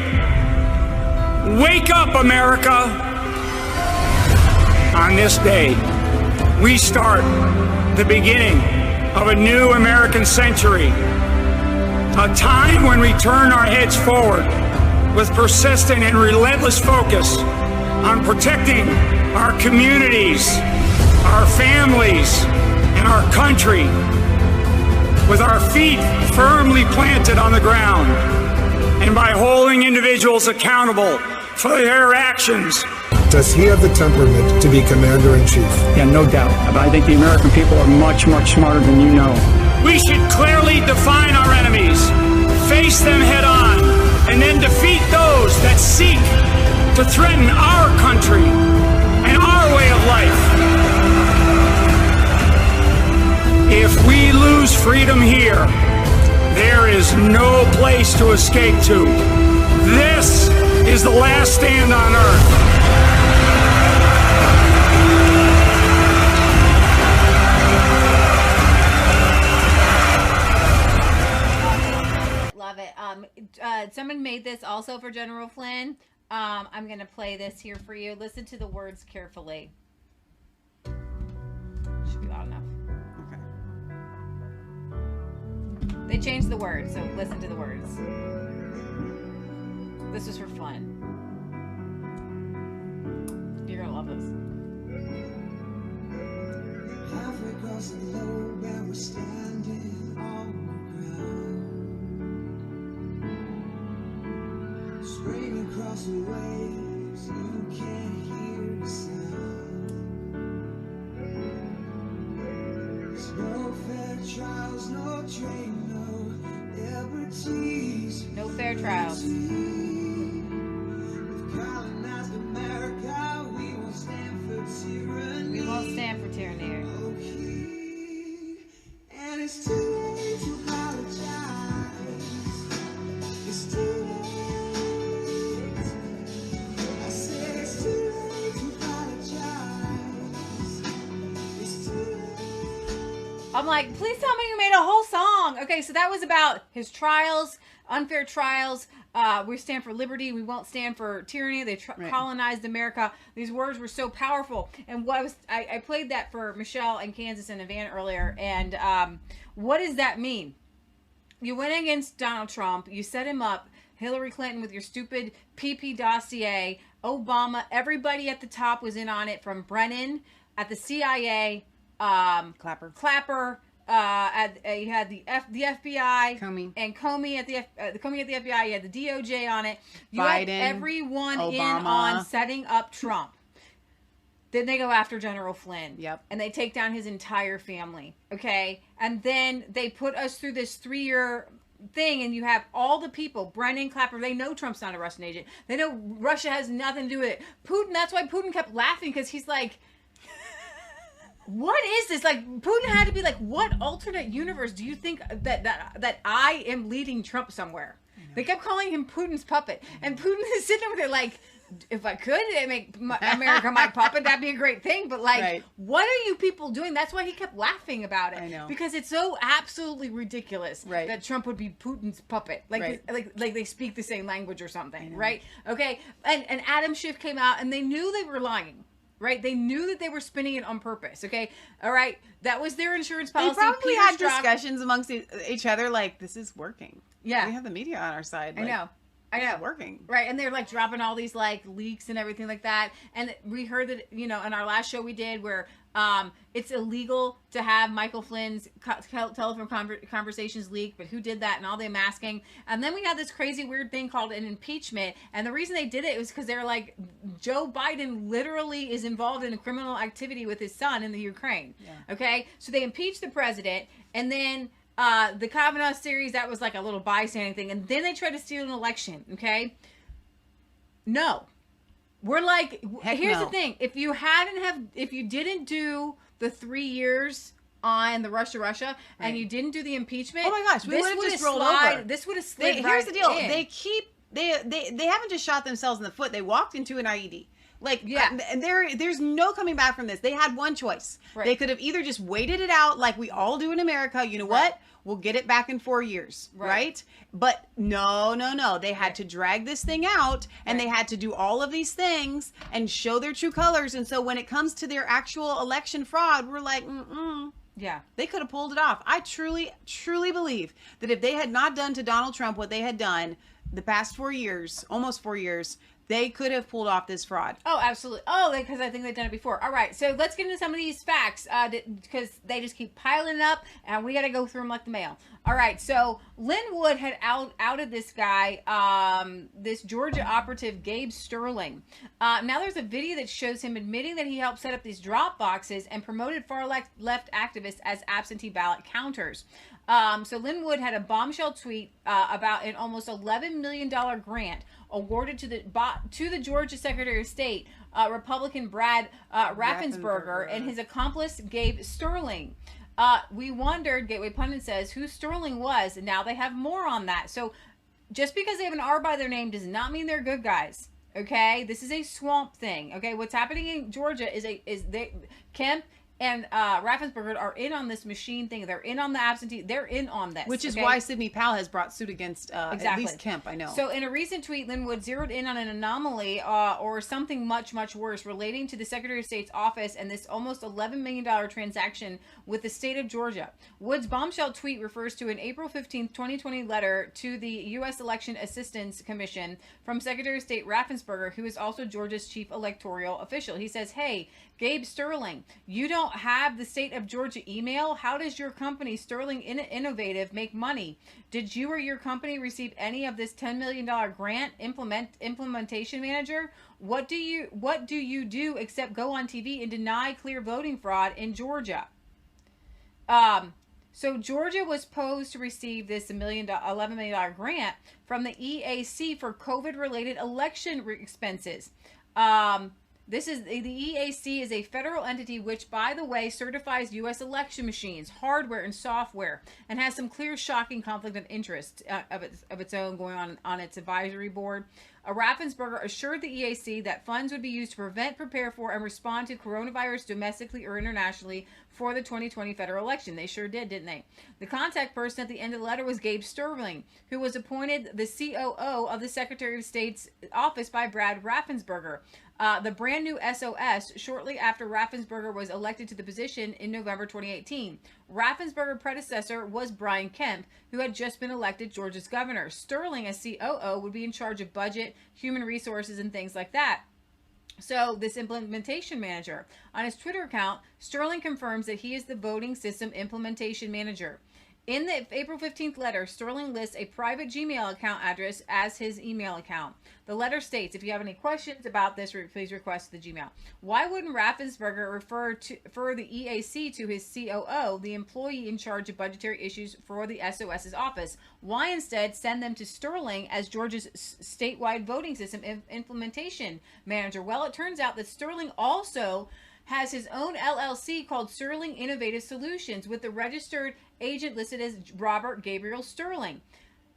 Wake up, America. On this day, we start the beginning of a new American century. A time when we turn our heads forward with persistent and relentless focus on protecting our communities, our families, and our country, with our feet firmly planted on the ground, and by holding individuals accountable for their actions. Does he have the temperament to be commander-in-chief? Yeah, no doubt. But I think the American people are much, much smarter than you know. We should clearly define our enemies, face them head on, and then defeat those that seek to threaten our country and our way of life. If we lose freedom here, there is no place to escape to. This is the last stand on earth. Love it. Someone made this also for General Flynn. I'm going to play this here for you. Listen to the words carefully. Should be loud enough. They changed the words, so listen to the words. This was for fun. You're gonna love this. Halfway across the globe and we're standing on the ground. Screaming across the waves, you can't hear the sound. There's no fair trials, no train. No fair trials. We've colonized America. We won't stand for tyranny. We won't stand for tyranny. And it's too late to apologize. It's too late. I said it's too late to apologize. It's too late. I'm like, please tell me you made a whole song. Okay, so that was about his trials, unfair trials. We stand for liberty. We won't stand for tyranny. They colonized America. These words were so powerful. And what I played that for Michelle and Kansas and Evan earlier. And what does that mean? You went against Donald Trump. You set him up. Hillary Clinton with your stupid PP dossier. Obama. Everybody at the top was in on it, from Brennan at the CIA. Clapper. You had the FBI, Comey, and Comey at the FBI. You had the DOJ on it. You Biden, had everyone Obama. in on setting up Trump. Then they go after General Flynn. Yep. And they take down his entire family. Okay. And then they put us through this 3-year thing, and you have all the people, Brennan, Clapper, they know Trump's not a Russian agent. They know Russia has nothing to do with it. Putin, that's why Putin kept laughing, because he's like, what is this? Like, Putin had to be like, what alternate universe do you think that I am leading Trump somewhere? They kept calling him Putin's puppet. And Putin is sitting over there like, if I could make America my puppet, that'd be a great thing. But like, what are you people doing? That's why he kept laughing about it. I know. Because it's so absolutely ridiculous Right. that Trump would be Putin's puppet. Like, like they speak the same language or something, right? Okay. And Adam Schiff came out, and they knew they were lying. Right? They knew that they were spinning it on purpose. Okay. All right. That was their insurance policy. They probably Peter had Strzok. discussions amongst each other like, this is working. Yeah. We have the media on our side. I know. It's working. Right. And they're like dropping all these like leaks and everything like that. And we heard that, you know, in our last show we did where It's illegal to have Michael Flynn's telephone conversations leaked, but who did that and all the masking? And then we had this crazy weird thing called an impeachment. And the reason they did it was because they're like, Joe Biden literally is involved in a criminal activity with his son in the Ukraine. Yeah. Okay. So they impeached the president, and then the Kavanaugh series, that was like a little bystanding thing. And then they tried to steal an election. Okay. No. We're like, here's the thing. If you didn't do the 3 years on the Russia, and you didn't do the impeachment, oh my gosh, we would have just rolled over. This would have slid Here's the deal. in. They haven't just shot themselves in the foot. They walked into an IED. Like, there's no coming back from this. They had one choice. Right. They could have either just waited it out like we all do in America. You know what? We'll get it back in 4 years. Right? But no. They had to drag this thing out, and they had to do all of these things and show their true colors. And so when it comes to their actual election fraud, we're like, yeah, they could have pulled it off. I truly, truly believe that if they had not done to Donald Trump what they had done the past 4 years, almost 4 years, they could have pulled off this fraud. Oh, absolutely. Oh, because I think they've done it before. All right, so let's get into some of these facts because they just keep piling up, and we got to go through them like the mail. All right, so Lynn Wood had outed this guy, this Georgia operative, Gabe Sterling. Now there's a video that shows him admitting that he helped set up these drop boxes and promoted far-left activists as absentee ballot counters. So Lynn Wood had a bombshell tweet about an almost $11 million grant awarded to the Georgia Secretary of State, Republican Brad Raffensperger, and his accomplice Gabe Sterling. We wondered, Gateway Pundit says, who Sterling was, and now they have more on that. So just because they have an R by their name does not mean they're good guys. Okay, this is a swamp thing. Okay, what's happening in Georgia is Kemp and Raffensperger are in on this machine thing. They're in on the absentee. They're in on this. Which is why Sidney Powell has brought suit against at least Kemp, I know. So in a recent tweet, Lynn Wood zeroed in on an anomaly or something much, much worse relating to the Secretary of State's office and this almost $11 million transaction with the state of Georgia. Wood's bombshell tweet refers to an April 15th, 2020 letter to the U.S. Election Assistance Commission from Secretary of State Raffensperger, who is also Georgia's chief electoral official. He says, hey, Gabe Sterling, you don't have the state of Georgia email? How does your company, Sterling Innovative, make money? Did you or your company receive any of this $10 million grant? Implementation manager? What do you do except go on TV and deny clear voting fraud in Georgia? So Georgia was posed to receive this $11 million grant from the EAC for COVID-related election expenses. This is the EAC is a federal entity which, by the way, certifies U.S. election machines, hardware, and software, and has some clear, shocking conflict of interest of its own going on its advisory board. Raffensperger assured the EAC that funds would be used to prevent, prepare for, and respond to coronavirus domestically or internationally for the 2020 federal election. They sure did, didn't they? The contact person at the end of the letter was Gabe Sterling, who was appointed the COO of the Secretary of State's office by Brad Raffensperger. The brand new SOS shortly after Raffensperger was elected to the position in November 2018. Raffensperger's predecessor was Brian Kemp, who had just been elected Georgia's governor. Sterling, as COO, would be in charge of budget, human resources, and things like that. So this implementation manager, on his Twitter account, Sterling confirms that he is the voting system implementation manager. In the April 15th letter, Sterling lists a private Gmail account address as his email account. The letter states, if you have any questions about this, please request the Gmail. Why wouldn't Raffensperger refer the EAC to his COO, the employee in charge of budgetary issues for the SOS's office? Why instead send them to Sterling as Georgia's statewide voting system implementation manager? Well, it turns out that Sterling also has his own LLC called Sterling Innovative Solutions, with the registered agent listed as Robert Gabriel Sterling.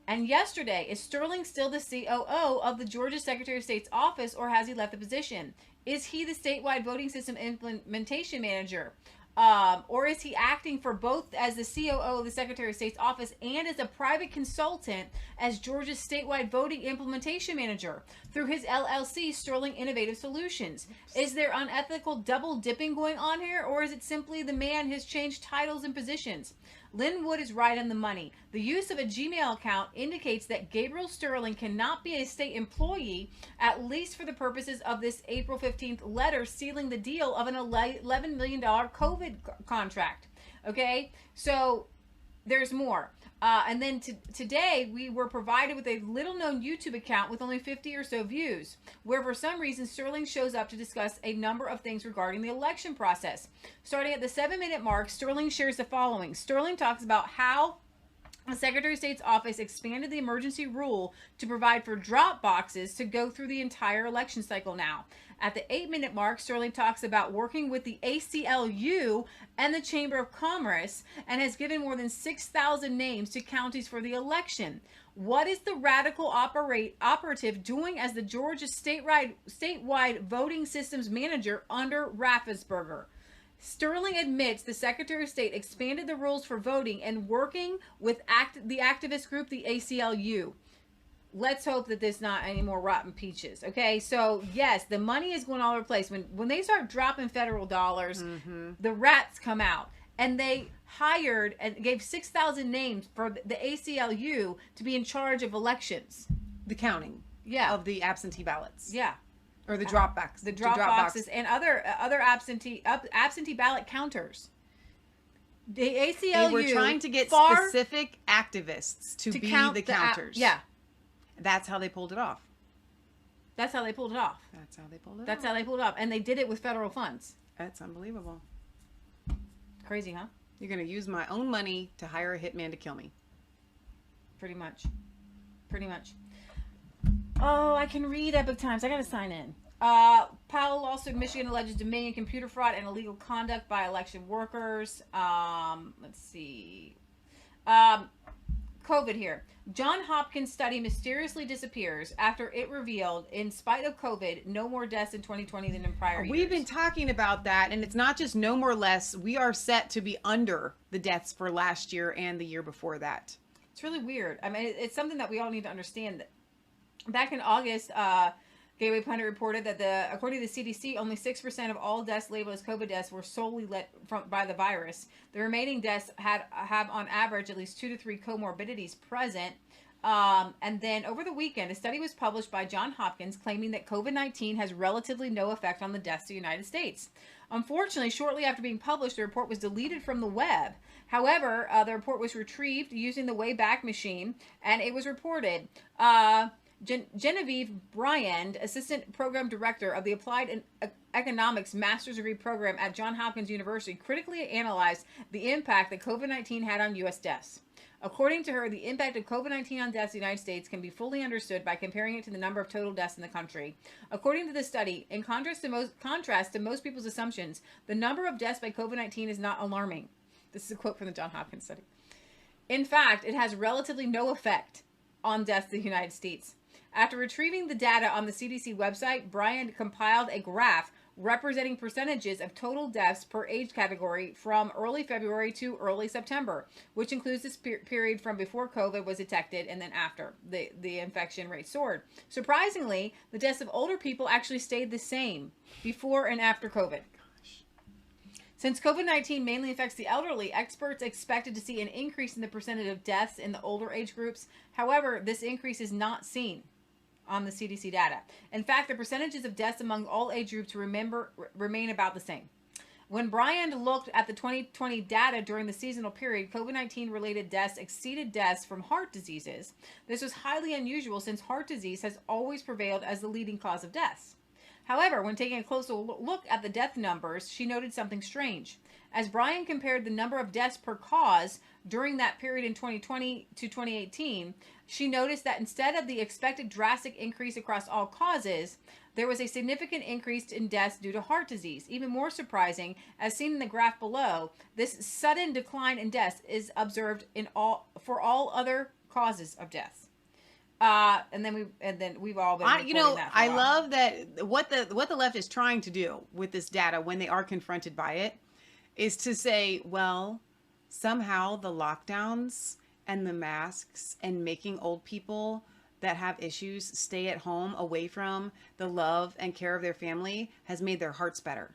And yesterday, is Sterling still the COO of the Georgia Secretary of State's office, or has he left the position? Is he the statewide voting system implementation manager? Or is he acting for both as the COO of the Secretary of State's office and as a private consultant as Georgia's statewide voting implementation manager through his LLC, Sterling Innovative Solutions? Is there unethical double dipping going on here, or is it simply the man has changed titles and positions? Lynn Wood is right on the money. The use of a Gmail account indicates that Gabriel Sterling cannot be a state employee, at least for the purposes of this April 15th letter sealing the deal of an $11 million COVID contract. Okay, so there's more. And then today we were provided with a little-known YouTube account with only 50 or so views, where for some reason Sterling shows up to discuss a number of things regarding the election process. Starting at the 7-minute mark, Sterling shares the following. Sterling talks about how the Secretary of State's office expanded the emergency rule to provide for drop boxes to go through the entire election cycle now. At the 8-minute mark, Sterling talks about working with the ACLU and the Chamber of Commerce and has given more than 6,000 names to counties for the election. What is the radical operative doing as the Georgia statewide voting systems manager under Raffensperger? Sterling admits the Secretary of State expanded the rules for voting and working with the activist group, the ACLU. Let's hope that there's not any more rotten peaches. Okay, so yes, the money is going all over the place. When they start dropping federal dollars, the rats come out. And they hired and gave 6,000 names for the ACLU to be in charge of elections. The counting. Yeah. Of the absentee ballots. Yeah. Or the drop boxes. The drop boxes and other absentee ballot counters. The ACLU. And we're trying to get specific activists to be count the counters. Yeah. That's how they pulled it off. That's how they pulled it off. That's how they pulled it off. That's how they pulled it off. And they did it with federal funds. That's unbelievable. Crazy, huh? You're going to use my own money to hire a hitman to kill me. Pretty much. Pretty much. Oh, I can read Epic Times. I got to sign in. Palo lawsuit, Michigan alleges Dominion computer fraud and illegal conduct by election workers. Let's see. COVID here. John Hopkins study mysteriously disappears after it revealed, in spite of COVID, no more deaths in 2020 than in prior years. We've been talking about that, and it's not just no more less. We are set to be under the deaths for last year and the year before that. It's really weird. I mean, it's something that we all need to understand. Back in August, Gateway Pundit reported that according to the CDC, only 6% of all deaths labeled as COVID deaths were solely led by the virus. The remaining deaths have on average at least 2 to 3 comorbidities present. And then over the weekend, a study was published by Johns Hopkins claiming that COVID-19 has relatively no effect on the deaths in the United States. Unfortunately, shortly after being published, the report was deleted from the web. However, the report was retrieved using the Wayback Machine, and it was reported. Genevieve Bryand, Assistant Program Director of the Applied Economics Master's Degree Program at Johns Hopkins University, critically analyzed the impact that COVID-19 had on U.S. deaths. According to her, the impact of COVID-19 on deaths in the United States can be fully understood by comparing it to the number of total deaths in the country. According to the study, in contrast to most people's assumptions, the number of deaths by COVID-19 is not alarming. This is a quote from the Johns Hopkins study. In fact, it has relatively no effect on deaths in the United States. After retrieving the data on the CDC website, Bryant compiled a graph representing percentages of total deaths per age category from early February to early September, which includes this period from before COVID was detected and then after the infection rate soared. Surprisingly, the deaths of older people actually stayed the same before and after COVID. Since COVID-19 mainly affects the elderly, experts expected to see an increase in the percentage of deaths in the older age groups. However, this increase is not seen on the CDC data. In fact, the percentages of deaths among all age groups remain about the same. When Brian looked at the 2020 data during the seasonal period, COVID-19 related deaths exceeded deaths from heart diseases. This was highly unusual since heart disease has always prevailed as the leading cause of deaths. However, when taking a closer look at the death numbers, she noted something strange. As Brian compared the number of deaths per cause during that period in 2020 to 2018, she noticed that instead of the expected drastic increase across all causes, there was a significant increase in deaths due to heart disease. Even more surprising, as seen in the graph below, this sudden decline in deaths is observed for all other causes of deaths. And then we've all been reporting that for a while. Love that what the left is trying to do with this data when they are confronted by it is to say, well, somehow the lockdowns and the masks and making old people that have issues stay at home away from the love and care of their family has made their hearts better.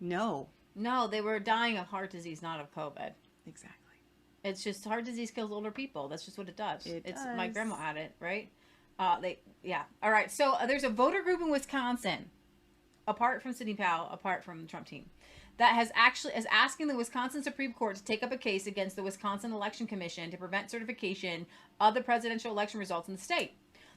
No. No, they were dying of heart disease, not of COVID. Exactly. It's just heart disease kills older people. That's just what it does. It does. My grandma had it, right? All right. So there's a voter group in Wisconsin, apart from Sidney Powell, apart from the Trump team, that is asking the Wisconsin Supreme Court to take up a case against the Wisconsin Election Commission to prevent certification of the presidential election results in the state.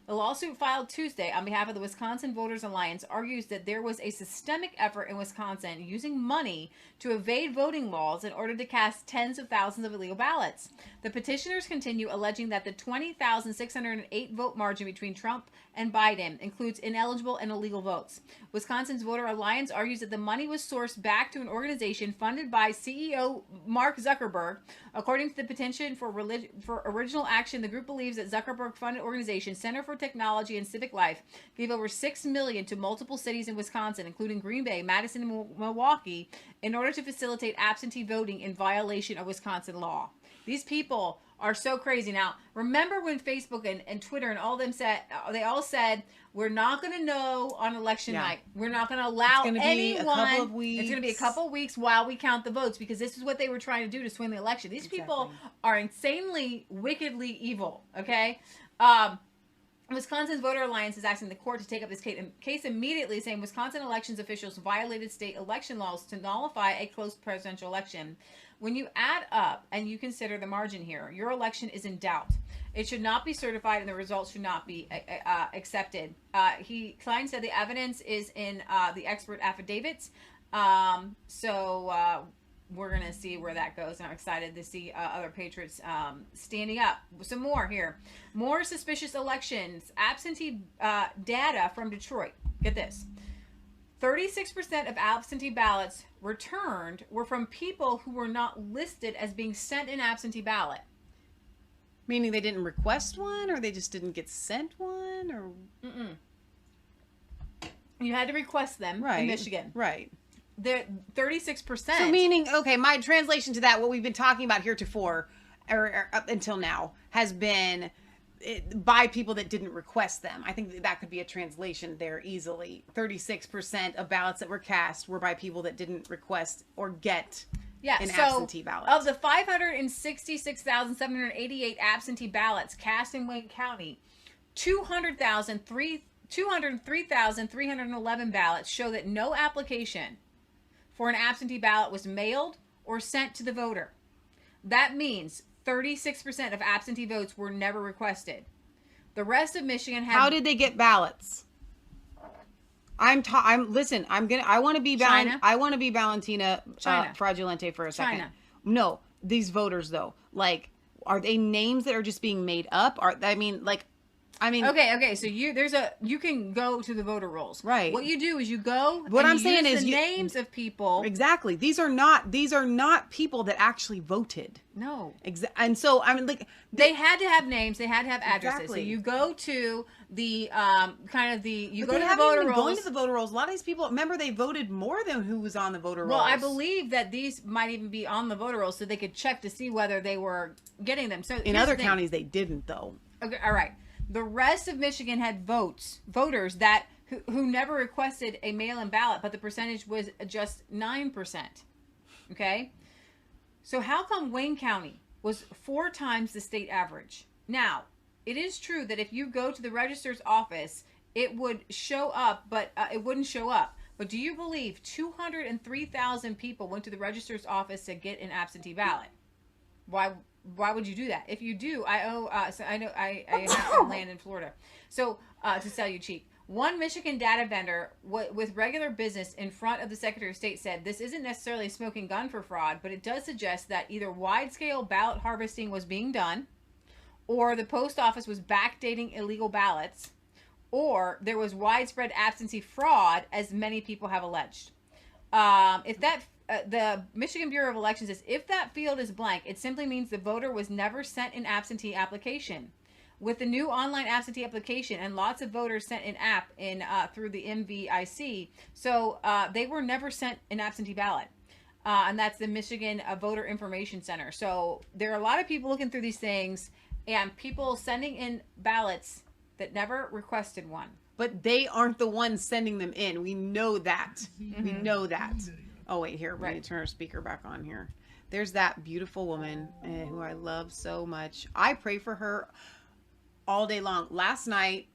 The lawsuit filed Tuesday on behalf of the Wisconsin Voters Alliance argues that there was a systemic effort in Wisconsin using money to evade voting laws in order to cast tens of thousands of illegal ballots. The petitioners continue alleging that the 20,608 vote margin between Trump and Biden includes ineligible and illegal votes. Wisconsin's Voter Alliance argues that the money was sourced back to an organization funded by CEO Mark Zuckerberg. According to the petition for original action, the group believes that Zuckerberg-funded organization Center for Technology and Civic Life gave over $6 million to multiple cities in Wisconsin, including Green Bay, Madison, and Milwaukee, in order to facilitate absentee voting in violation of Wisconsin law. These people are so crazy. Now, remember when Facebook and Twitter and all them said, they all said, we're not going to know on election night. We're not going to allow anyone. Be a couple of weeks. It's going to be a couple of weeks while we count the votes, because this is what they were trying to do to swing the election. These people are insanely, wickedly evil. Okay. Wisconsin's Voter Alliance is asking the court to take up this case immediately, saying Wisconsin elections officials violated state election laws to nullify a close presidential election. When you add up and you consider the margin here, your election is in doubt. It should not be certified and the results should not be accepted. Klein said the evidence is in the expert affidavits. We're going to see where that goes. And I'm excited to see other patriots standing up. Some more here. More suspicious elections. Absentee data from Detroit. Get this. 36% of absentee ballots returned were from people who were not listed as being sent an absentee ballot. Meaning they didn't request one, or they just didn't get sent one, or... You had to request them in Michigan. Right. They're 36%. So meaning, okay, my translation to that, what we've been talking about heretofore, or up until now, has been by people that didn't request them. I think that could be a translation there easily. 36% of ballots that were cast were by people that didn't request or get an absentee ballot. Of the 566,788 absentee ballots cast in Wayne County, 203,311 ballots show that no application for an absentee ballot was mailed or sent to the voter. That means 36% of absentee votes were never requested. The rest of Michigan had... How did they get ballots? I want to be China. I want to be Valentina Fraudulente for a second. China. No, these voters though, like, are they names that are just being made up? Okay. So you can go to the voter rolls. Right. What you do is you go. What and I'm you saying use is the names of people. Exactly. These are not people that actually voted. No. And so I mean, like, they had to have names. They had to have addresses. Exactly. So you go to the go to the voter rolls. Going to the voter rolls. A lot of these people, remember, they voted more than who was on the voter rolls. Well, I believe that these might even be on the voter rolls, so they could check to see whether they were getting them. So in other counties, they didn't though. Okay. All right. The rest of Michigan had voters that who never requested a mail-in ballot, but the percentage was just 9%. Okay? So how come Wayne County was 4 times the state average? Now, it is true that if you go to the registrar's office, it would show up, but it wouldn't show up. But do you believe 203,000 people went to the registrar's office to get an absentee ballot? Why would you do that? If you do, I have some land in Florida, so to sell you cheap. One Michigan data vendor with regular business in front of the Secretary of State said this isn't necessarily a smoking gun for fraud, but it does suggest that either wide-scale ballot harvesting was being done, or the post office was backdating illegal ballots, or there was widespread absentee fraud, as many people have alleged. The Michigan Bureau of Elections says if that field is blank, it simply means the voter was never sent an absentee application. With the new online absentee application and lots of voters sent an app through the MVIC, so they were never sent an absentee ballot. and that's the Michigan Voter Information Center. So there are a lot of people looking through these things, and people sending in ballots that never requested one. But they aren't the ones sending them in. We know that. We know that. Oh, wait, here. We need to turn our speaker back on here. There's that beautiful woman who I love so much. I pray for her all day long. Last night,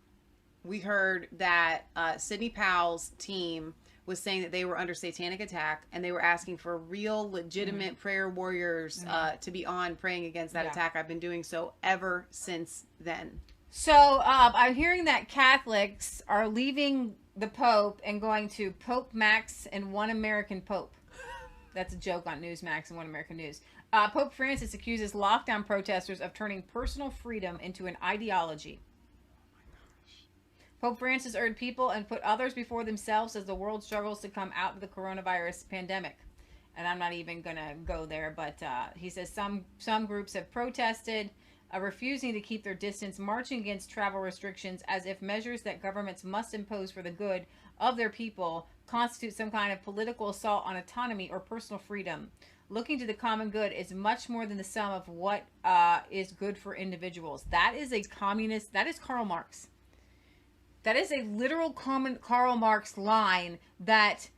we heard that Sidney Powell's team was saying that they were under satanic attack, and they were asking for real, legitimate prayer warriors to be on praying against that attack. I've been doing so ever since then. So I'm hearing that Catholics are leaving the Pope and going to Pope Max and One American Pope. That's a joke on Newsmax and One American News. Pope Francis accuses lockdown protesters of turning personal freedom into an ideology. Pope Francis urged people and put others before themselves as the world struggles to come out of the coronavirus pandemic. And I'm not even going to go there, but he says some groups have protested, refusing to keep their distance, marching against travel restrictions as if measures that governments must impose for the good of their people constitute some kind of political assault on autonomy or personal freedom. Looking to the common good is much more than the sum of what is good for individuals. That is a communist, that is Karl Marx. That is a literal Karl Marx line, that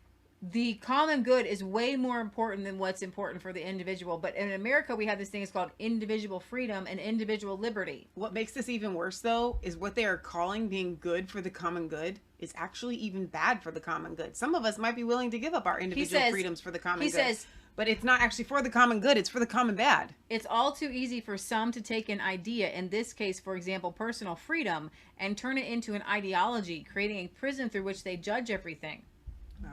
the common good is way more important than what's important for the individual. But in America, we have this thing that's called individual freedom and individual liberty. What makes this even worse, though, is what they are calling being good for the common good is actually even bad for the common good. Some of us might be willing to give up our individual freedoms for the common good. He says, but it's not actually for the common good. It's for the common bad. It's all too easy for some to take an idea, in this case, for example, personal freedom, and turn it into an ideology, creating a prism through which they judge everything. Wow.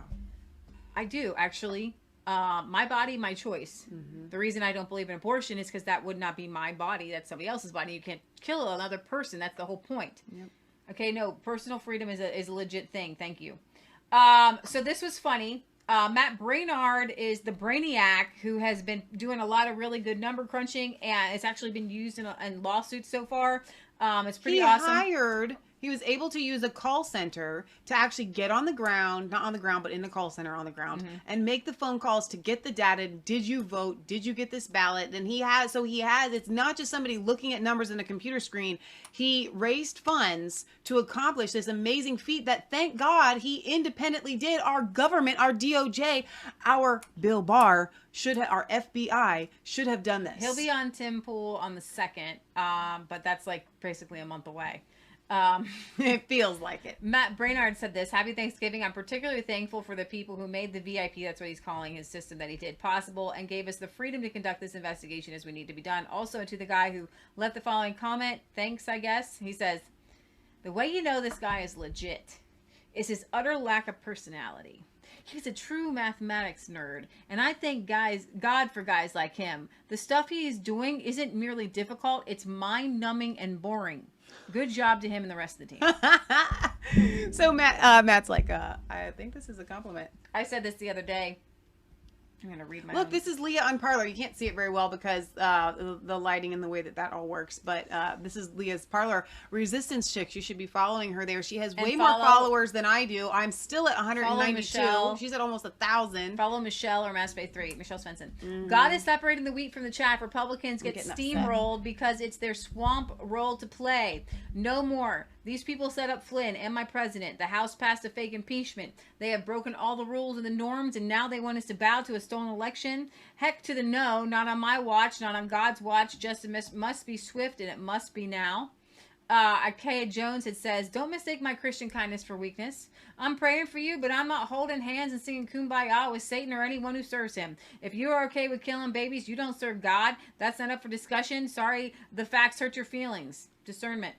I do, actually. My body, my choice. The reason I don't believe in abortion is because that would not be my body. That's somebody else's body. You can't kill another person. That's the whole point. Yep. Okay, no, personal freedom is a legit thing. Thank you. So this was funny. Matt Brainard is the brainiac who has been doing a lot of really good number crunching, and it's actually been used in lawsuits so far. It's pretty awesome. He was able to use a call center to actually get on the ground, not on the ground, but in the call center on the ground, and make the phone calls to get the data. Did you vote? Did you get this ballot? And it's not just somebody looking at numbers in a computer screen. He raised funds to accomplish this amazing feat that, thank God, he independently did. Our government, our DOJ, our Bill Barr, our FBI should have done this. He'll be on Tim Pool on the 2nd, but that's like basically a month away. It feels like it. Matt Brainard said this: "Happy Thanksgiving. I'm particularly thankful for the people who made the VIP," that's what he's calling his system that he did, "possible, and gave us the freedom to conduct this investigation as we need to be done." Also, to the guy who left the following comment, thanks, I guess. He says, "The way you know this guy is legit is his utter lack of personality. He's a true mathematics nerd, and I thank God for guys like him. The stuff he is doing isn't merely difficult, it's mind-numbing and boring. Good job to him and the rest of the team." So Matt's like, I think this is a compliment. I said this the other day. I'm going to read my Look, this is Leah on Parlor. You can't see it very well because the lighting and the way that all works. But this is Leah's Parlor Resistance Chicks. You should be following her there. She has way more followers than I do. I'm still at 192. She's at almost 1,000. Follow Michelle or Masfaith3, Michelle Svensson. God is separating the wheat from the chaff. Republicans get steamrolled because it's their swamp role to play. No more. These people set up Flynn and my president. The House passed a fake impeachment. They have broken all the rules and the norms, and now they want us to bow to a stolen election. Heck to the no. Not on my watch, not on God's watch. Justice must be swift, and it must be now. Ikea Jones, it says, "Don't mistake my Christian kindness for weakness. I'm praying for you, but I'm not holding hands and singing kumbaya with Satan or anyone who serves him. If you are okay with killing babies, you don't serve God. That's not up for discussion. Sorry, the facts hurt your feelings. Discernment.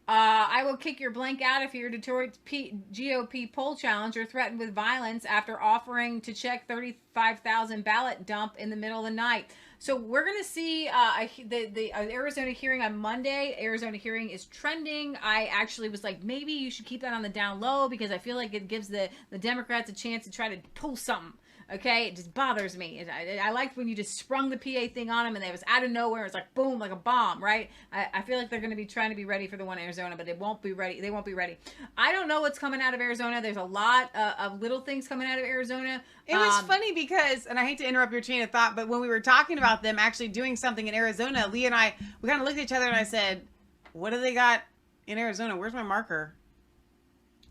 I will kick your blank out if you're a Detroit GOP poll challenger threatened with violence after offering to check 35,000 ballot dump in the middle of the night." So we're going to see the Arizona hearing on Monday. Arizona hearing is trending. I actually was like, maybe you should keep that on the down low because I feel like it gives the Democrats a chance to try to pull something. Okay, it just bothers me. I liked when you just sprung the PA thing on them and it was out of nowhere. It's like boom, like a bomb, right? I feel like they're going to be trying to be ready for the one in Arizona, but they won't be ready. They won't be ready. I don't know what's coming out of Arizona. There's a lot of little things coming out of Arizona. It was funny because, and I hate to interrupt your chain of thought, but when we were talking about them actually doing something in Arizona, Leah and I, we kind of looked at each other and I said, what do they got in Arizona? Where's my marker?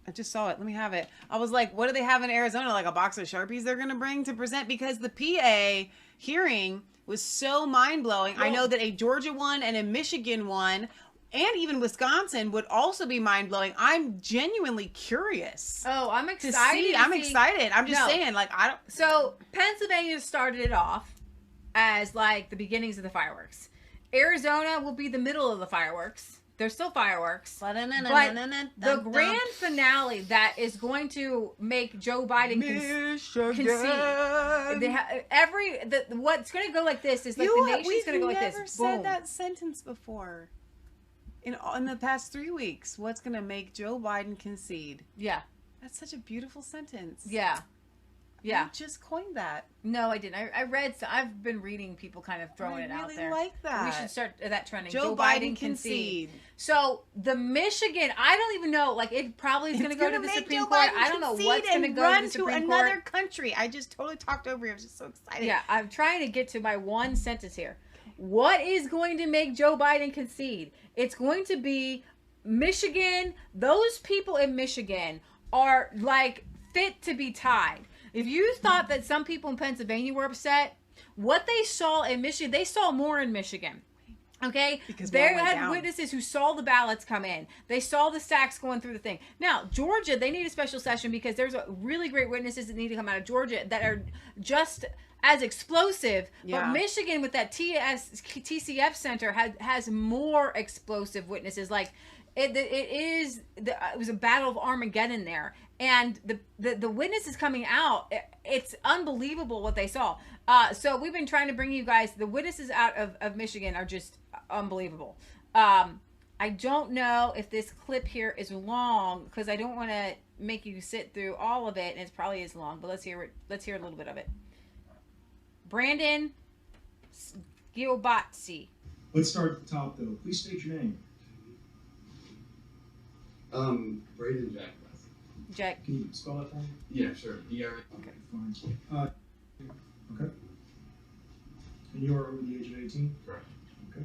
I just saw it. Let me have it. I was like, what do they have in Arizona? Like a box of Sharpies they're going to bring to present? Because the PA hearing was so mind-blowing. I know that a Georgia one and a Michigan one and even Wisconsin would also be mind-blowing. I'm genuinely curious. Oh, I'm excited. I'm excited. I'm just saying, like, I don't... So, Pennsylvania started it off as, like, the beginnings of the fireworks. Arizona will be the middle of the fireworks. There's still fireworks. But the grand finale that is going to make Joe Biden concede. What's going to go like this is like the nation's going to go like this. We've never said that sentence before. In the past 3 weeks, what's going to make Joe Biden concede? Yeah. That's such a beautiful sentence. Yeah. Yeah. You just coined that. No, I didn't. I read, so I've been reading people kind of throwing it out there. I really like that. We should start that trending. Joe Biden concede. So the Michigan, I don't even know, like it probably is going to go to the Supreme Court. I don't know what's going to go to the Supreme Court. Another country. I just totally talked over you. I was just so excited. Yeah, I'm trying to get to my one sentence here. What is going to make Joe Biden concede? It's going to be Michigan. Those people in Michigan are like fit to be tied. If you thought that some people in Pennsylvania were upset, what they saw in Michigan, they saw more in Michigan. Okay? Because they had witnesses who saw the ballots come in. They saw the stacks going through the thing. Now, Georgia, they need a special session because there's really great witnesses that need to come out of Georgia that are just as explosive. Yeah. But Michigan with that TCF center has more explosive witnesses. Like, it was a battle of Armageddon there. And the witnesses coming out, it's unbelievable what they saw. So we've been trying to bring you guys, the witnesses out of Michigan are just unbelievable. I don't know if this clip here is long because I don't want to make you sit through all of it, and it probably is long, but let's hear it. Let's hear a little bit of it. Brandon Gilbotsi. Let's start at the top, though. Please state your name. Braden Jack. Jack. Can you spell that for me? Yeah, sure. ER. Okay, fine. Okay. And you are over the age of 18? Correct. Okay.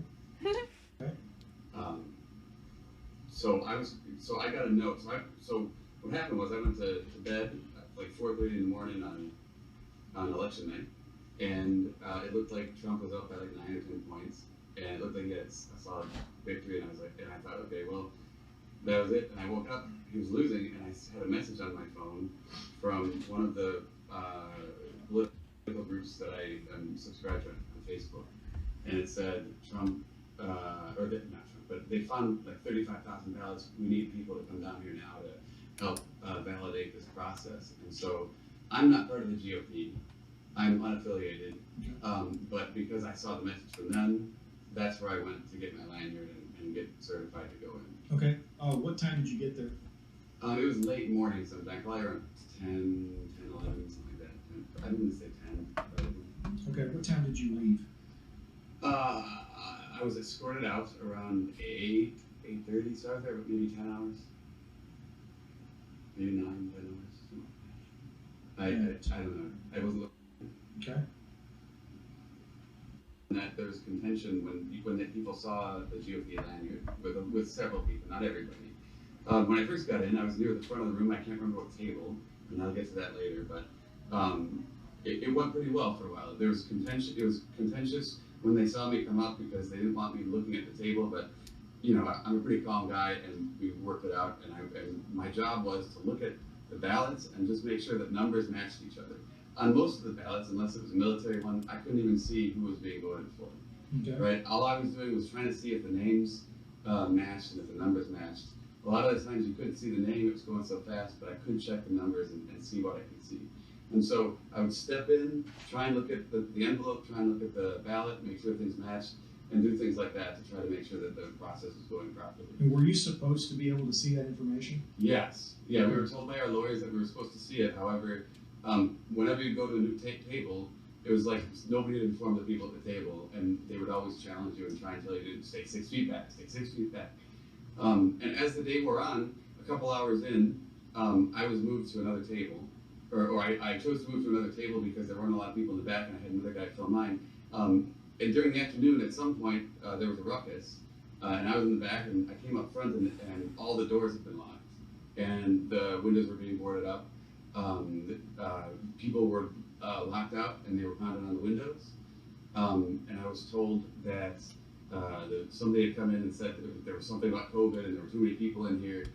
Okay. So I got a note. So what happened was I went to bed at like 4:30 in the morning on election night, and it looked like Trump was up by like 9 or 10 points, and it looked like he had a solid victory, and I thought, okay, well, that was it. And I woke up, he was losing, and I had a message on my phone from one of the political groups that I am subscribed to on Facebook, and it said Trump, not Trump, but they found like 35,000 ballots. We need people to come down here now to help validate this process. And so I'm not part of the GOP. I'm unaffiliated, but because I saw the message from them, that's where I went to get my lanyard and get certified to go in. Okay. What time did you get there? It was late morning sometime, probably around 10, 11, something like that. I didn't say 10. But okay, what time did you leave? I was escorted out around 8:30, so I was there maybe 10 hours. Maybe 9, 10 hours. I don't know. I wasn't looking. Okay. And that there was contention when the people saw the GOP lanyard with several people, not everybody. When I first got in, I was near the front of the room. I can't remember what table, and I'll get to that later. But it went pretty well for a while. There was contention. It was contentious when they saw me come up because they didn't want me looking at the table. But you know, I'm a pretty calm guy, and we worked it out. And my job was to look at the ballots and just make sure that numbers matched each other. On most of the ballots, unless it was a military one, I couldn't even see who was being voted for. Okay. Right? All I was doing was trying to see if the names matched and if the numbers matched. A lot of the times you couldn't see the name, it was going so fast, but I could check the numbers and see what I could see. And so I would step in, try and look at the envelope, try and look at the ballot, make sure things matched, and do things like that to try to make sure that the process is going properly. And were you supposed to be able to see that information? Yes. Yeah, we were told by our lawyers that we were supposed to see it. However, whenever you go to a new table, it was like nobody had informed the people at the table, and they would always challenge you and try and tell you to stay 6 feet back, stay 6 feet back. And as the day wore on, a couple hours in, I was moved to another table, or I chose to move to another table because there weren't a lot of people in the back, and I had another guy fill mine. And during the afternoon, at some point, there was a ruckus, and I was in the back, and I came up front, and all the doors had been locked, and the windows were being boarded up. People were locked out, and they were pounding on the windows. And I was told that somebody had come in and said that there was something about COVID, and there were too many people in here,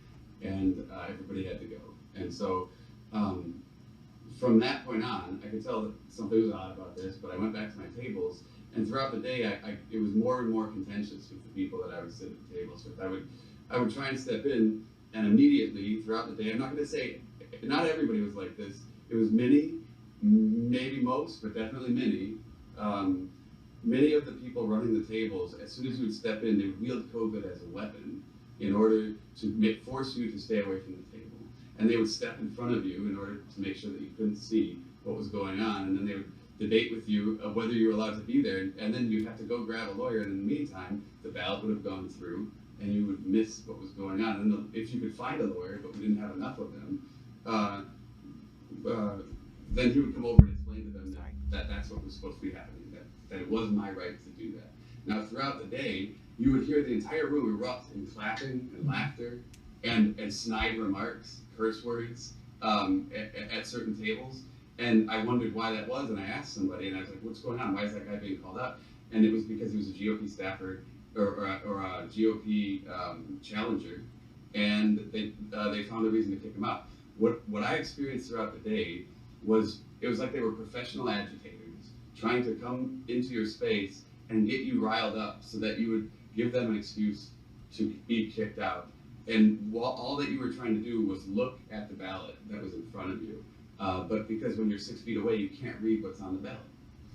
and everybody had to go. And so, from that point on, I could tell that something was odd about this, but I went back to my tables, and throughout the day, it was more and more contentious with the people that I would sit at the tables with. I would try and step in, and immediately, throughout the day, I'm not going to say, not everybody was like this. It was many, maybe most, but definitely many. Many of the people running the tables, as soon as you would step in, they would wield COVID as a weapon in order to force you to stay away from the table. And they would step in front of you in order to make sure that you couldn't see what was going on. And then they would debate with you whether you were allowed to be there. And then you'd have to go grab a lawyer. And in the meantime, the ballot would have gone through, and you would miss what was going on. And if you could find a lawyer, but we didn't have enough of them, then he would come over and explain to them that that's what was supposed to be happening, that it was my right to do that. Now, throughout the day, you would hear the entire room erupt in clapping and laughter and snide remarks, curse words at certain tables. And I wondered why that was, and I asked somebody, and I was like, what's going on? Why is that guy being called out? And it was because he was a GOP staffer or a GOP challenger, and they found a reason to kick him out. What I experienced throughout the day was, it was like they were professional agitators trying to come into your space and get you riled up so that you would give them an excuse to be kicked out. And all that you were trying to do was look at the ballot that was in front of you. But because when you're 6 feet away, you can't read what's on the ballot.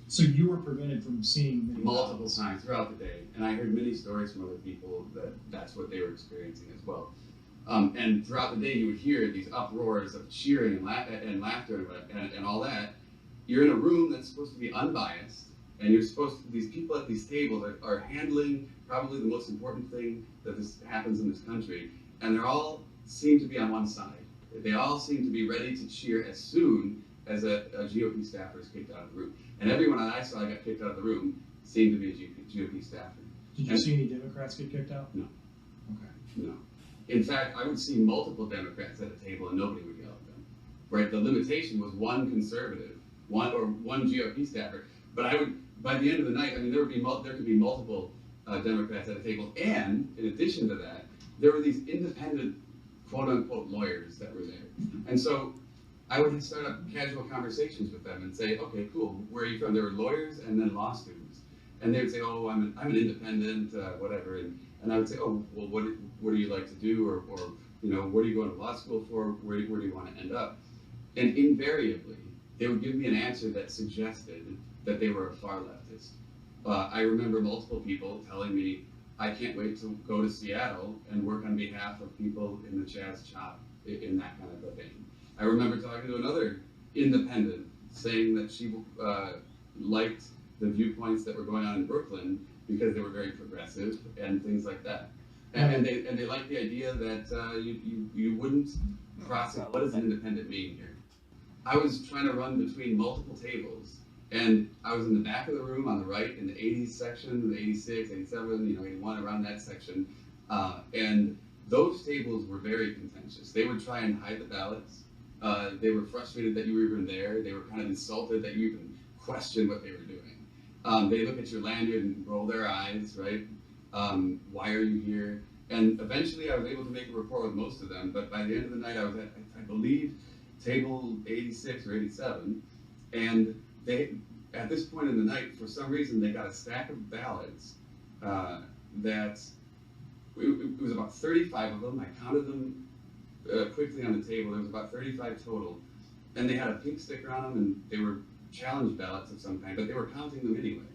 So you were prevented from seeing many multiple times throughout the day. And I heard many stories from other people that that's what they were experiencing as well. And throughout the day, you would hear these uproars of cheering and laughter and all that. You're in a room that's supposed to be unbiased, and you're supposed to, these people at these tables are handling probably the most important thing that happens in this country, and they all seem to be on one side. They all seem to be ready to cheer as soon as a GOP staffer is kicked out of the room. And everyone that I saw got kicked out of the room seemed to be a GOP staffer. Did you see any Democrats get kicked out? No. Okay. No. In fact, I would see multiple Democrats at a table and nobody would yell at them. Right? The limitation was one conservative, one GOP staffer. But I would, by the end of the night, I mean, there could be multiple Democrats at a table, and in addition to that, there were these independent, quote-unquote, lawyers that were there. And so I would start up casual conversations with them and say, okay, cool, where are you from? There were lawyers and then law students. And they would say, oh, I'm an independent, whatever. And I would say, oh, well, what do you like to do? Or you know, what are you going to law school for? Where do you want to end up? And invariably, they would give me an answer that suggested that they were a far leftist. I remember multiple people telling me, I can't wait to go to Seattle and work on behalf of people in the Chaz Chop in that kind of a vein. I remember talking to another independent saying that she liked the viewpoints that were going on in Brooklyn because they were very progressive and things like that. And they liked the idea that you wouldn't process, what does an independent mean here? I was trying to run between multiple tables, and I was in the back of the room on the right in the 80s section, the 86, 87, 81, around that section. And those tables were very contentious. They would try and hide the ballots. They were frustrated that you were even there. They were kind of insulted that you even questioned what they were doing. They look at your lanyard and roll their eyes, right? Why are you here? And eventually I was able to make a rapport with most of them, but by the end of the night I was at, I believe, table 86 or 87, and they, at this point in the night, for some reason, they got a stack of ballots that, it was about 35 of them. I counted them quickly on the table. There was about 35 total, and they had a pink sticker on them, and they were challenge ballots of some kind, but they were counting them anyway.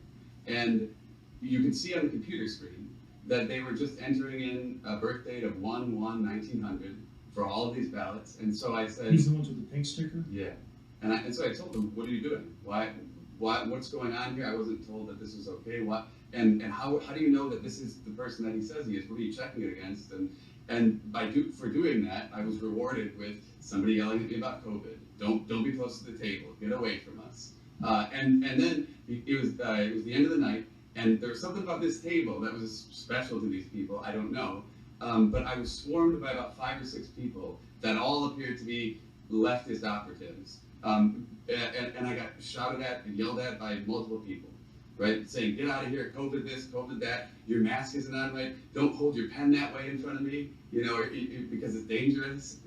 And you could see on the computer screen that they were just entering in a birth date of 1/1/1900 for all of these ballots. And so I said, these are the ones with the pink sticker? Yeah. And so I told them, what are you doing? What's going on here? I wasn't told that this was okay. And how do you know that this is the person that he says he is? What are you checking it against? And for doing that, I was rewarded with somebody yelling at me about COVID. Don't be close to the table. Get away from us. And then it was the end of the night, and there was something about this table that was special to these people. I don't know, but I was swarmed by about 5 or 6 people that all appeared to be leftist operatives, and I got shouted at and yelled at by multiple people, right? Saying, "Get out of here! COVID this, COVID that. Your mask isn't on right. Don't hold your pen that way in front of me, because it's dangerous."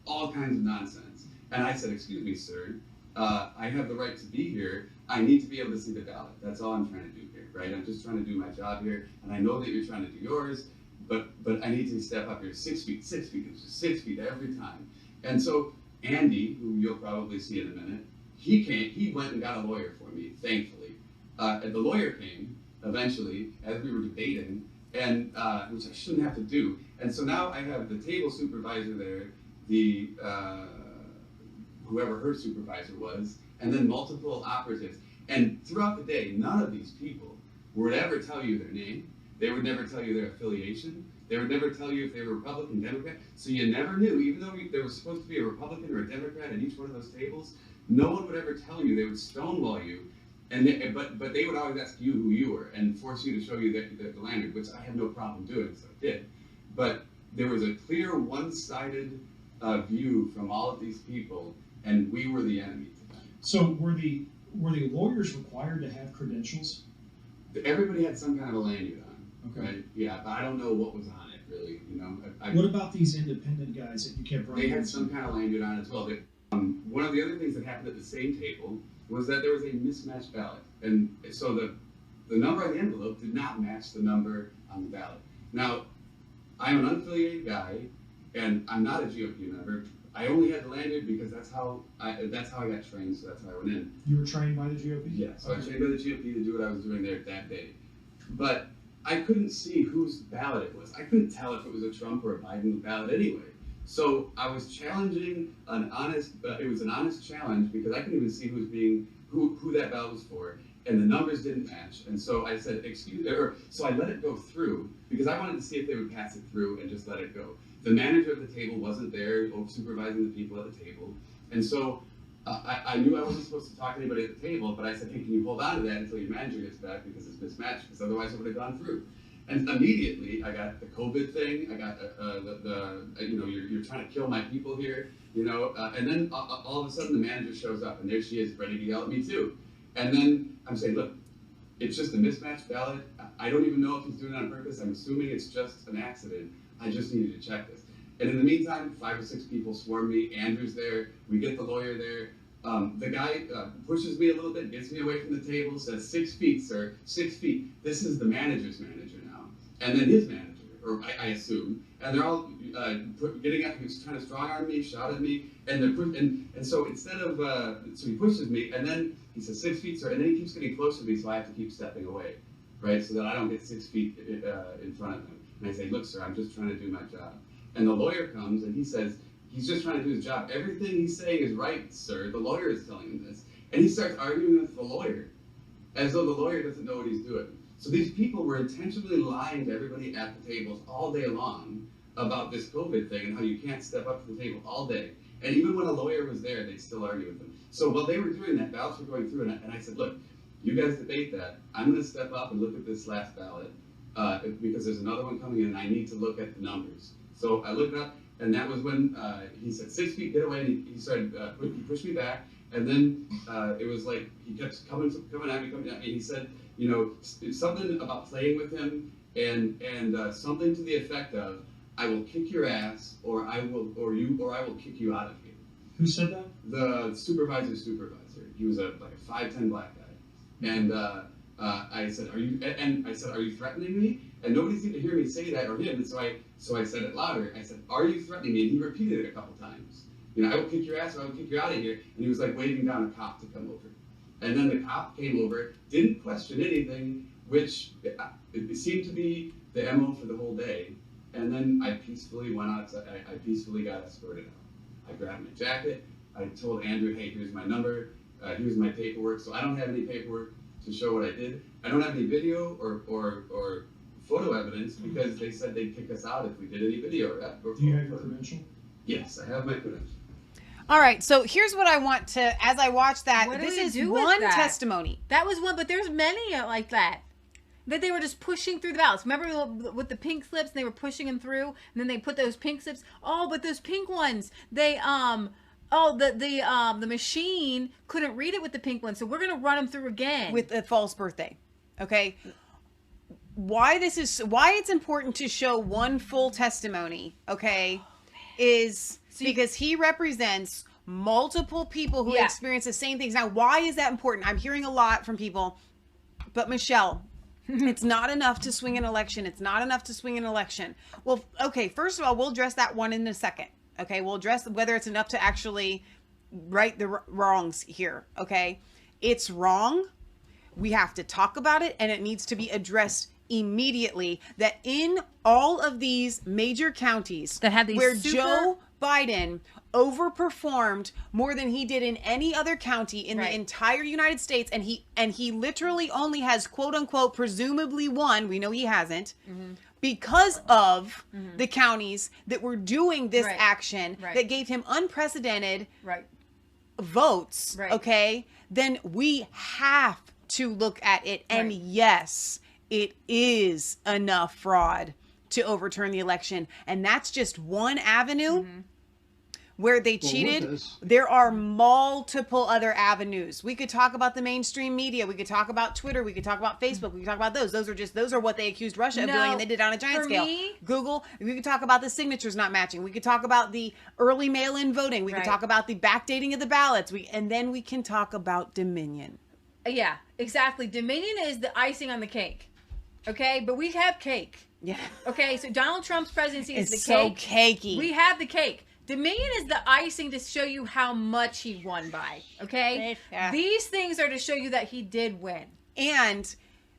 All kinds of nonsense. And I said, "Excuse me, sir. I have the right to be here. I need to be able to see the ballot. That's all I'm trying to do here, right? I'm just trying to do my job here, and I know that you're trying to do yours, but I need to step up here 6 feet, 6 feet. It's just 6 feet every time." And so Andy, who you'll probably see in a minute, he went and got a lawyer for me, thankfully. And the lawyer came eventually as we were debating, and which I shouldn't have to do. And so now I have the table supervisor there, the whoever her supervisor was, and then multiple operatives. And throughout the day, none of these people would ever tell you their name. They would never tell you their affiliation. They would never tell you if they were Republican, Democrat. So you never knew, even though there was supposed to be a Republican or a Democrat at each one of those tables, no one would ever tell you. They would stonewall you. But they would always ask you who you were and force you to show you the lanyard, which I had no problem doing, so I did. But there was a clear one-sided view from all of these people, and we were the enemy to them. So were the lawyers required to have credentials? Everybody had some kind of a lanyard on. Okay. Right? Yeah, but I don't know what was on it really. What about these independent guys that you kept running? They had some kind of lanyard on as well. One of the other things that happened at the same table was that there was a mismatched ballot, and so the number on the envelope did not match the number on the ballot. Now, I'm an unaffiliated guy, and I'm not a GOP member. I only had the lanyard because that's how I got trained, so that's how I went in. You were trained by the GOP? Yeah, so I was trained by the GOP to do what I was doing there that day. But I couldn't see whose ballot it was. I couldn't tell if it was a Trump or a Biden ballot anyway. So I was challenging it was an honest challenge because I couldn't even see who that ballot was for, and the numbers didn't match. And so I said, so I let it go through because I wanted to see if they would pass it through and just let it go. The manager of the table wasn't there supervising the people at the table. And so I knew I wasn't supposed to talk to anybody at the table, but I said, "Hey, can you hold on to that until your manager gets back because it's mismatched, because otherwise it would have gone through." And immediately I got the COVID thing. I got you're trying to kill my people here, and then all of a sudden the manager shows up, and there she is ready to yell at me too. And then I'm saying, "Look, it's just a mismatched ballot. I don't even know if he's doing it on purpose. I'm assuming it's just an accident. I just needed to check this." And in the meantime, 5 or 6 people swarm me. Andrew's there. We get the lawyer there. The guy pushes me a little bit, gets me away from the table, says, 6 feet, sir, 6 feet. This is the manager's manager now. And then his manager, or I assume. And they're all getting up, he's trying to strong arm me, shout at me. And so instead of, so he pushes me, and then he says, 6 feet, sir. And then he keeps getting closer to me, so I have to keep stepping away, right? So that I don't get 6 feet in front of him. And I say, "Look, sir, I'm just trying to do my job." And the lawyer comes and he says, he's just trying to do his job. "Everything he's saying is right, sir. The lawyer is telling him this." And he starts arguing with the lawyer as though the lawyer doesn't know what he's doing. So these people were intentionally lying to everybody at the tables all day long about this COVID thing and how you can't step up to the table all day. And even when a lawyer was there, they'd still argue with them. So while they were doing that, ballots were going through, and I said, "Look, you guys debate that. I'm going to step up and look at this last ballot because there's another one coming in, and I need to look at the numbers." So I looked up, and that was when he said, 6 feet, get away, and he started, he pushed me back, and then it was like, he kept coming at me, and he said, something about playing with him, and something to the effect of, "I will kick your ass, or I will kick you out of here." Who said that? The supervisor. He was like a 5'10" black guy, and I said, "Are you threatening me?" And nobody seemed to hear me say that or him, and so I said it louder. I said, "Are you threatening me?" And he repeated it a couple times. "I will kick your ass, or I will kick you out of here." And he was like waving down a cop to come over. And then the cop came over, didn't question anything, which it seemed to be the MO for the whole day. And then I peacefully went outside. I peacefully got escorted out. I grabbed my jacket. I told Andrew, hey, here's my number, here's my paperwork. So I don't have any paperwork to show what I did. I don't have any video or photo evidence because they said they'd kick us out if we did any video. Do you have your credential? Yes, I have my credential. All right, so here's what I want to, as I watch that, What do this we is do with one that? testimony. That was one, but there's many like that. That they were just pushing through the ballots. Remember with the pink slips, and they were pushing them through, and then they put those pink slips. Oh, but those pink ones, they the machine couldn't read it with the pink ones, so we're gonna run them through again With a false birthday. Okay. Why it's important to show one full testimony, okay, is because he represents multiple people who experience the same things. Now, why is that important? I'm hearing a lot from people, but Michelle, it's not enough to swing an election. It's not enough to swing an election. Well, okay, first of all, we'll address that one in a second. Okay, we'll address whether it's enough to actually right the wrongs here. Okay, it's wrong. We have to talk about it, and it needs to be addressed immediately. That in all of these major counties that have these where Joe Biden overperformed more than he did in any other county in the entire United States, and he literally only has quote unquote presumably won. We know he hasn't. Because of the counties that were doing this action that gave him unprecedented votes, okay, then we have to look at it. And yes, it is enough fraud to overturn the election. And that's just one avenue where they cheated. There are multiple other avenues. We could talk about the mainstream media. We could talk about Twitter. We could talk about Facebook. We could talk about those. Those are what they accused Russia of doing, and they did it on a giant scale. Google. We could talk about the signatures not matching. We could talk about the early mail-in voting. We could talk about the backdating of the ballots. And then we can talk about Dominion. Yeah, exactly. Dominion is the icing on the cake. Okay, but we have cake. Yeah. Okay, so Donald Trump's presidency is the so cake. cakey. We have the cake. Dominion is the icing to show you how much he won by. Okay? These things are to show you that he did win. And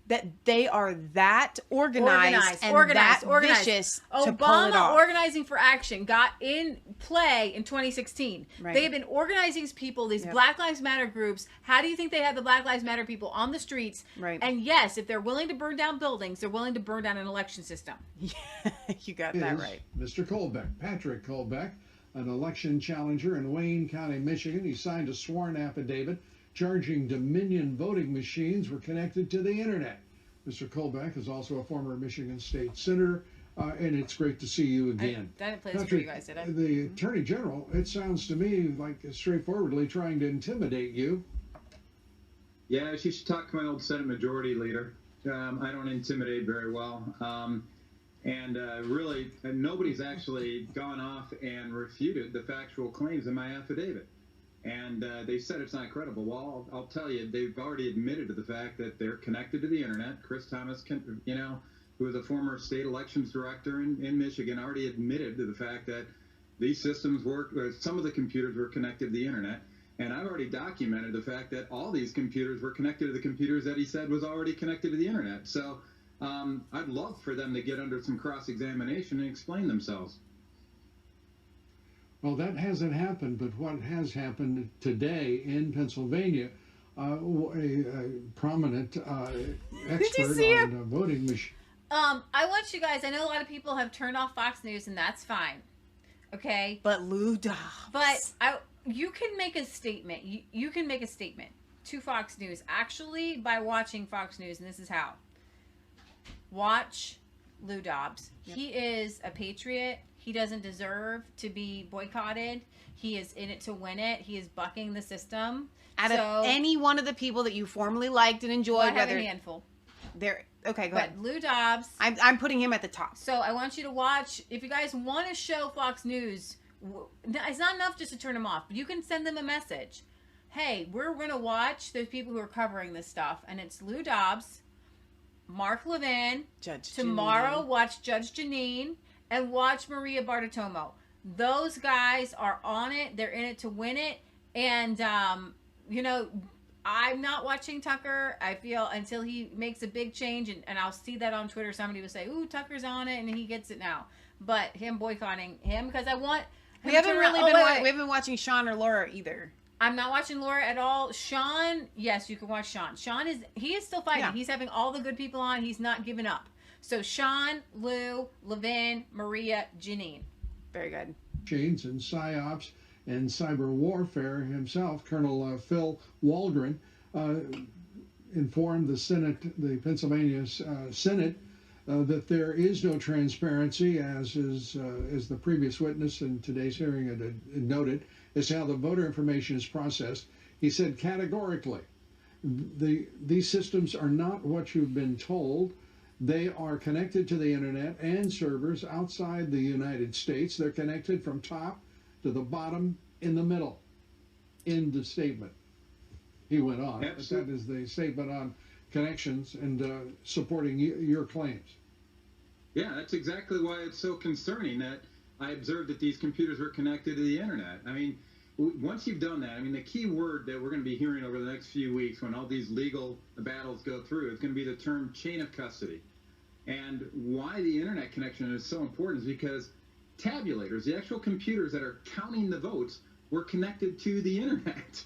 that they are that organized vicious to pull it off. Obama Organizing for Action got in play in 2016. They have been organizing these people, these Black Lives Matter groups. How do you think they have the Black Lives Matter people on the streets? And yes, if they're willing to burn down buildings, they're willing to burn down an election system. You got that right. Mr. Colbeck, Patrick Colbeck, an election challenger in Wayne County, Michigan. He signed a sworn affidavit charging Dominion voting machines were connected to the internet. Mr. Colbeck is also a former Michigan State Senator, and it's great to see you again. I didn't play this for you guys, did I? The Attorney General, it sounds to me like straightforwardly trying to intimidate you. Yeah, she should talk to my old Senate Majority Leader. I don't intimidate very well. Really, nobody's actually gone off and refuted the factual claims in my affidavit. And they said it's not credible. Well, I'll tell you, they've already admitted to the fact that they're connected to the internet. Chris Thomas, who is a former state elections director in Michigan, already admitted to the fact that these systems work. Some of the computers were connected to the internet. And I've already documented the fact that all these computers were connected to the computers that he said was already connected to the internet. So I'd love for them to get under some cross-examination and explain themselves. Well, that hasn't happened, but what has happened today in Pennsylvania, a prominent expert on voting machines. I want you guys, I know a lot of people have turned off Fox News, and that's fine. Okay? But Lou Dobbs. But you can make a statement. You can make a statement to Fox News, actually, by watching Fox News, and this is how. Watch Lou Dobbs. He is a patriot. He doesn't deserve to be boycotted. He is in it to win it. He is bucking the system. Out of any one of the people that you formerly liked and enjoyed, I have a handful. Okay, go ahead. Lou Dobbs. I'm putting him at the top. So I want you to watch. If you guys want to show Fox News, it's not enough just to turn them off. You can send them a message. Hey, we're going to watch those people who are covering this stuff. And it's Lou Dobbs, Mark Levin. Tomorrow, watch Judge Janine. And watch Maria Bartiromo. Those guys are on it. They're in it to win it. And, I'm not watching Tucker. I feel until he makes a big change. And I'll see that on Twitter. Somebody will say, ooh, Tucker's on it. And he gets it now. But him boycotting him. Because We haven't really been. We haven't been watching Sean or Laura either. I'm not watching Laura at all. Sean, yes, you can watch Sean. Sean is still fighting. Yeah. He's having all the good people on. He's not giving up. So Sean, Lou, Levin, Maria, Janine. Very good. Machines and PSYOPs and cyber warfare himself, Colonel Phil Waldron, informed the Senate, the Pennsylvania Senate, that there is no transparency, as the previous witness in today's hearing had noted, as to how the voter information is processed. He said categorically, these systems are not what you've been told. They are connected to the internet and servers outside the United States. They're connected from top to the bottom in the middle. End of statement. He went on. That is the statement on connections and supporting your claims. Yeah, that's exactly why it's so concerning that I observed that these computers were connected to the internet. I mean, once you've done that, I mean, the key word that we're going to be hearing over the next few weeks when all these legal battles go through is going to be the term chain of custody. And why the internet connection is so important is because tabulators, the actual computers that are counting the votes, were connected to the internet.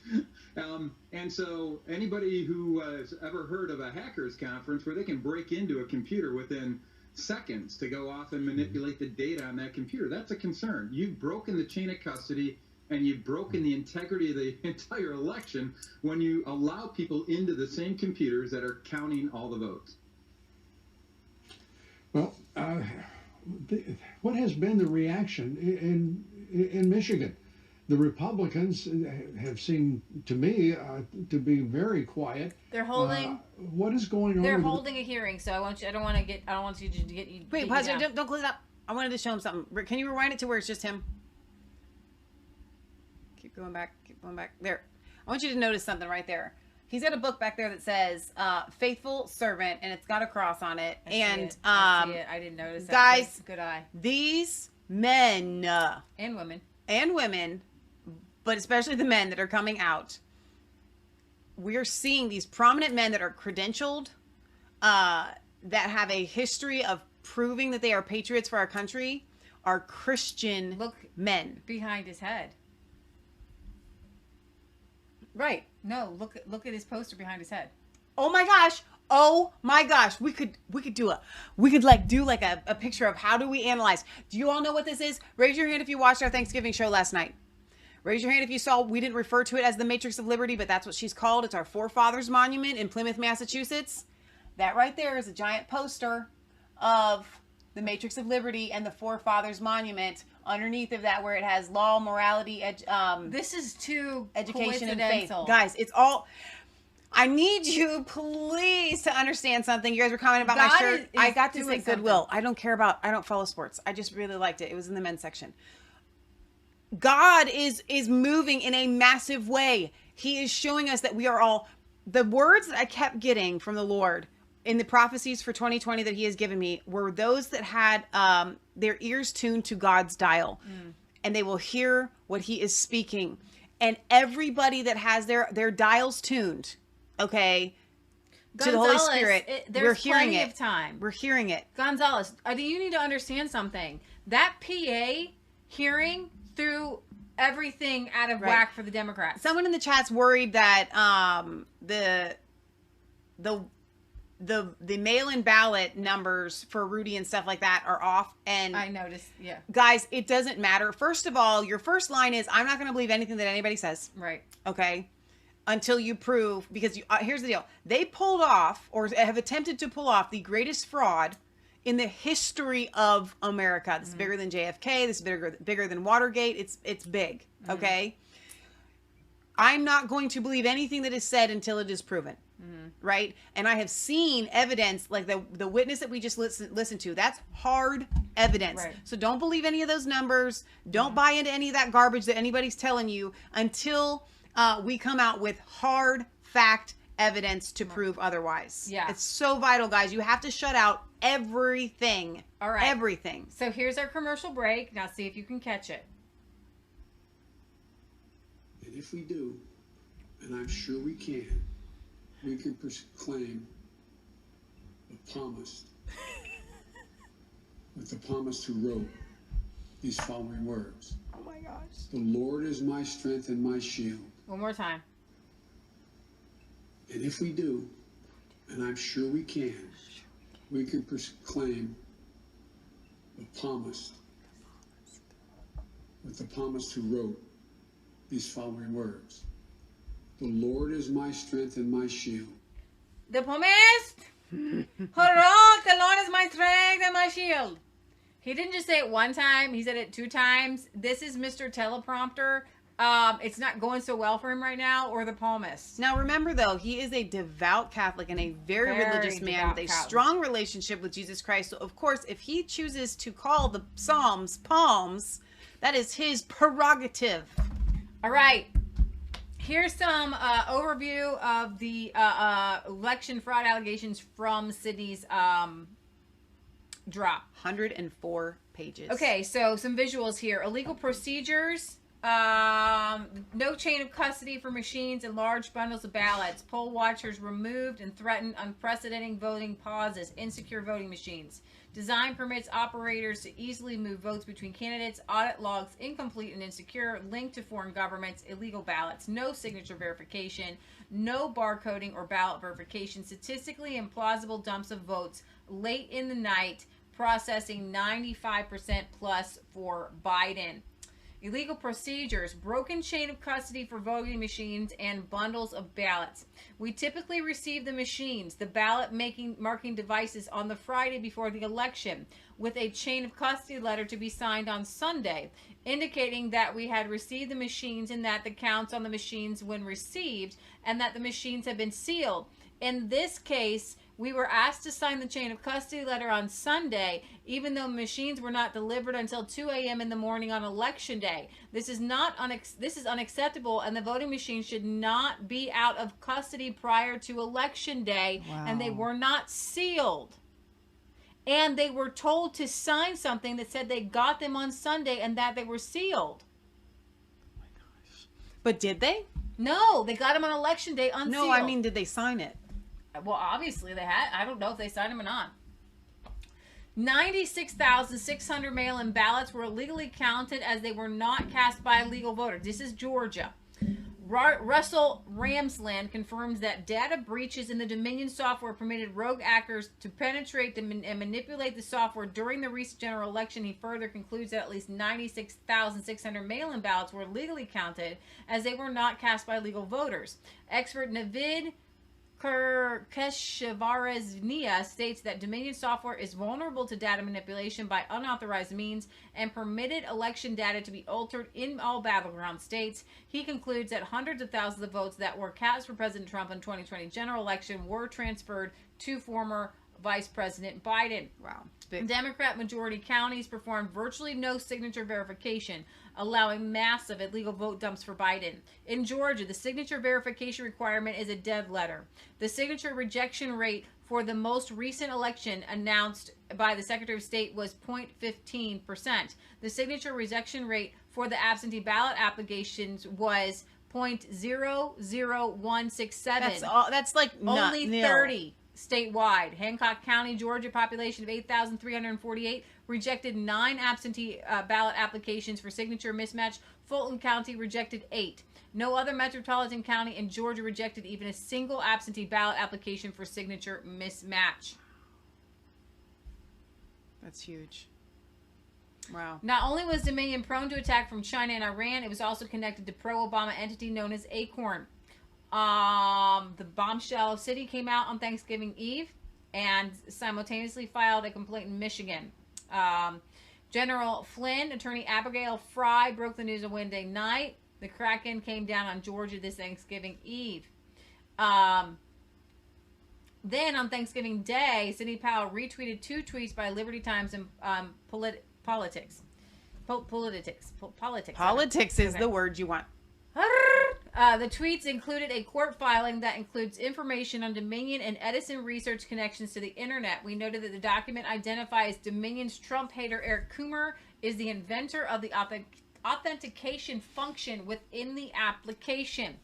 And so anybody who has ever heard of a hackers conference where they can break into a computer within seconds to go off and manipulate the data on that computer, that's a concern. You've broken the chain of custody and you've broken the integrity of the entire election when you allow people into the same computers that are counting all the votes. Well, what has been the reaction in Michigan? The Republicans have seemed to me to be very quiet. They're holding. What is going on? They're holding a hearing, so I don't want you to get you. Wait, pause. Don't close it up. I wanted to show him something. Can you rewind it to where it's just him? Keep going back. Keep going back. There. I want you to notice something right there. He's got a book back there that says "Faithful Servant," and it's got a cross on it. I see it. I didn't notice that. Guys, good eye. These men and women, but especially the men that are coming out, we're seeing these prominent men that are credentialed, that have a history of proving that they are patriots for our country, are Christian men. Behind his head. Right. No, look at his poster behind his head. Oh my gosh. Oh my gosh. We could do a picture of how do we analyze. Do you all know what this is? Raise your hand if you watched our Thanksgiving show last night. Raise your hand if you saw, we didn't refer to it as the Matrix of Liberty, but that's what she's called. It's our forefathers monument in Plymouth, Massachusetts. That right there is a giant poster of the Matrix of Liberty and the forefathers monument. Underneath of that, where it has law, morality, this is too education and faith. Guys, it's all. I need you, please, to understand something. You guys were commenting about my shirt. I got this at Goodwill. I don't follow sports. I just really liked it. It was in the men's section. God is moving in a massive way. He is showing us that we are all, the words that I kept getting from the Lord in the prophecies for 2020 that he has given me were those that had their ears tuned to God's dial, and they will hear what he is speaking. And everybody that has their dials tuned, okay, to the Holy Spirit, we're hearing it. We're hearing it. Gonzalez, you need to understand something. That PA hearing threw everything out of whack for the Democrats. Someone in the chat's worried that the mail-in ballot numbers for Rudy and stuff like that are off. And I noticed, yeah. Guys, it doesn't matter. First of all, your first line is, I'm not going to believe anything that anybody says. Right. Okay? Until you prove, because here's the deal. They pulled off, or have attempted to pull off, the greatest fraud in the history of America. This is bigger than JFK. This is bigger than Watergate. It's big. Okay? I'm not going to believe anything that is said until it is proven. Right? And I have seen evidence, like the witness that we just listened to. That's hard evidence. Right. So don't believe any of those numbers. Don't buy into any of that garbage that anybody's telling you until we come out with hard fact evidence to prove otherwise. Yeah. It's so vital, guys. You have to shut out everything. All right. Everything. So here's our commercial break. Now see if you can catch it. And if we do, and I'm sure we can proclaim the palmist, with the palmist who wrote these following words. Oh my gosh. The Lord is my strength and my shield. One more time. And if we do, and I'm sure we can proclaim the psalmist, with the psalmist who wrote these following words. The Lord is my strength and my shield. The psalmist. Hurrah, the Lord is my strength and my shield. He didn't just say it one time. He said it 2 times. This is Mr. Teleprompter. It's not going so well for him right now, or the psalmist. Now remember though, he is a devout Catholic and a very religious man with a strong relationship with Jesus Christ. So of course, if he chooses to call the Psalms palms, that is his prerogative. All right. Here's some overview of the election fraud allegations from SIDNEY's drop. 104 pages. Okay, so some visuals here. Illegal procedures. No chain of custody for machines and large bundles of ballots. Poll watchers removed and threatened unprecedented voting pauses. Insecure voting machines. Design permits operators to easily move votes between candidates. Audit logs incomplete and insecure. Linked to foreign governments. Illegal ballots. No signature verification. No barcoding or ballot verification. Statistically implausible dumps of votes late in the night. Processing 95% plus for Biden. Illegal procedures, broken chain of custody for voting machines and bundles of ballots. We typically receive the machines, the ballot marking devices on the Friday before the election, with a chain of custody letter to be signed on Sunday, indicating that we had received the machines and that the counts on the machines when received and that the machines have been sealed. In this case, we were asked to sign the chain of custody letter on Sunday, even though machines were not delivered until 2 a.m. in the morning on Election Day. This is unacceptable, and the voting machine should not be out of custody prior to Election Day, and they were not sealed. And they were told to sign something that said they got them on Sunday and that they were sealed. Oh my gosh. But did they? No, they got them on Election Day unsealed. No, I mean, did they sign it? Well, obviously they had. I don't know if they signed them or not. 96,600 mail-in ballots were illegally counted as they were not cast by a legal voter. This is Georgia. Russell Ramsland confirms that data breaches in the Dominion software permitted rogue actors to penetrate and manipulate the software during the recent general election. He further concludes that at least 96,600 mail-in ballots were legally counted as they were not cast by legal voters. Expert Navid Keshavaresvania states that Dominion software is vulnerable to data manipulation by unauthorized means and permitted election data to be altered in all battleground states. He concludes that hundreds of thousands of votes that were cast for President Trump in 2020 general election were transferred to former Vice President Biden. Wow. Democrat majority counties performed virtually no signature verification, allowing massive illegal vote dumps for Biden. In Georgia, the signature verification requirement is a dead letter. The signature rejection rate for the most recent election announced by the Secretary of State was 0.15%. The signature rejection rate for the absentee ballot applications was 0.00167. That's all. That's like only nil. 30. Statewide. Hancock County, Georgia, population of 8,348, rejected 9 absentee ballot applications for signature mismatch. Fulton County rejected 8. No other metropolitan county in Georgia rejected even a single absentee ballot application for signature mismatch. That's huge. Wow. Not only was Dominion prone to attack from China and Iran, it was also connected to pro-Obama entity known as Acorn. The bombshell city came out on Thanksgiving Eve and simultaneously filed a complaint in Michigan. General FLYNN, Attorney Abigail Fry broke the news on Wednesday night. The KRAKEN came down on Georgia this Thanksgiving Eve. Then on Thanksgiving Day, Sidney Powell retweeted 2 tweets by Liberty Times and Politics. Politics is the word you want. The tweets included a court filing that includes information on Dominion and Edison Research connections to the internet. We noted that the document identifies Dominion's Trump hater Eric Coomer is the inventor of the authentication function within the application.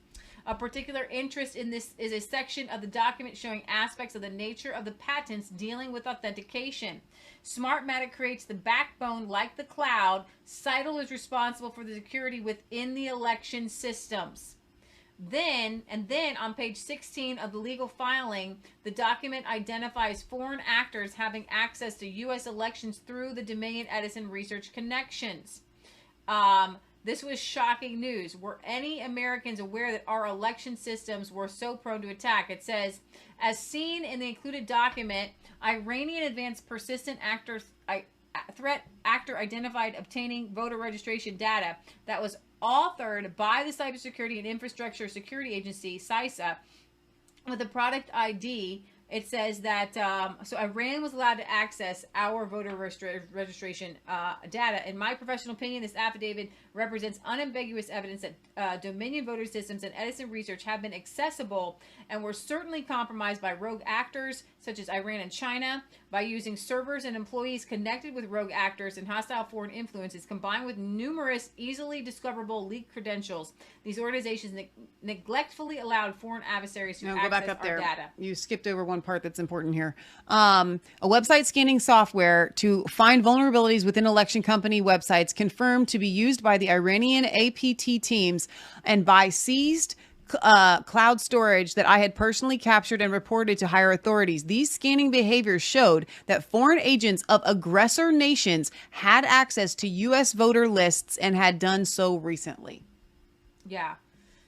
Of particular interest in this is a section of the document showing aspects of the nature of the patents dealing with authentication. Smartmatic creates the backbone like the cloud. CITL is responsible for the security within the election systems. Then on page 16 of the legal filing, the document identifies foreign actors having access to U.S. elections through the Dominion Edison research connections. This was shocking news. Were any Americans aware that our election systems were so prone to attack? It says, as seen in the included document, Iranian advanced persistent threat actor identified obtaining voter registration data that was authored by the Cybersecurity and Infrastructure Security Agency, CISA, with the product ID. It says that, so Iran was allowed to access our voter registration data. In my professional opinion, this affidavit represents unambiguous evidence that Dominion voter systems and Edison research have been accessible and were certainly compromised by rogue actors such as Iran and China by using servers and employees connected with rogue actors and hostile foreign influences combined with numerous easily discoverable leaked credentials. These organizations neglectfully allowed foreign adversaries to access our data. You skipped over one part that's important here. A website scanning software to find vulnerabilities within election company websites confirmed to be used by the Iranian APT teams and by seized cloud storage that I had personally captured and reported to higher authorities. These scanning behaviors showed that foreign agents of aggressor nations had access to U.S. voter lists and had done so recently. Yeah.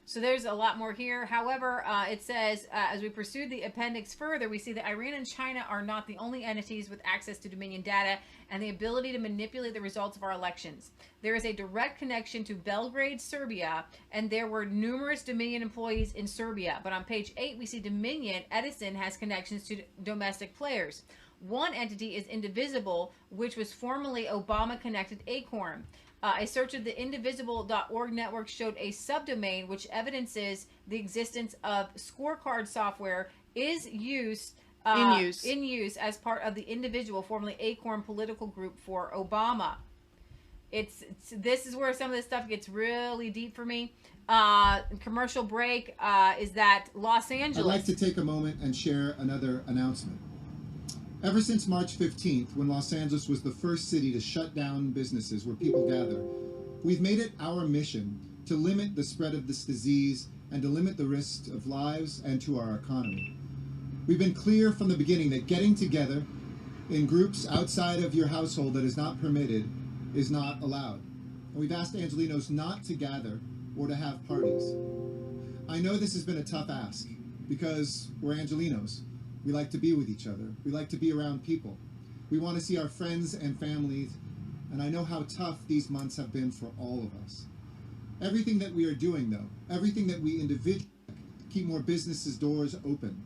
So there's a lot more here. However, it says, as we pursued the appendix further, we see that Iran and China are not the only entities with access to Dominion data and the ability to manipulate the results of our elections. There is a direct connection to Belgrade, Serbia, and there were numerous Dominion employees in Serbia. But on page 8, we see Dominion Edison has connections to domestic players. One entity is Indivisible, which was formerly Obama-connected Acorn. A search of the indivisible.org network showed a subdomain which evidences the existence of scorecard software is used in use as part of the Individual, formerly Acorn political group for Obama. This is where some of this stuff gets really deep for me. Commercial break is that Los Angeles. I'd like to take a moment and share another announcement. Ever since March 15th, when Los Angeles was the first city to shut down businesses where people gather, we've made it our mission to limit the spread of this disease and to limit the risk of lives and to our economy. We've been clear from the beginning that getting together in groups outside of your household that is not permitted is not allowed. And we've asked Angelenos not to gather or to have parties. I know this has been a tough ask because we're Angelenos. We like to be with each other. We like to be around people. We want to see our friends and families, and I know how tough these months have been for all of us. Everything that we are doing, though, everything that we individually keep more businesses' doors open.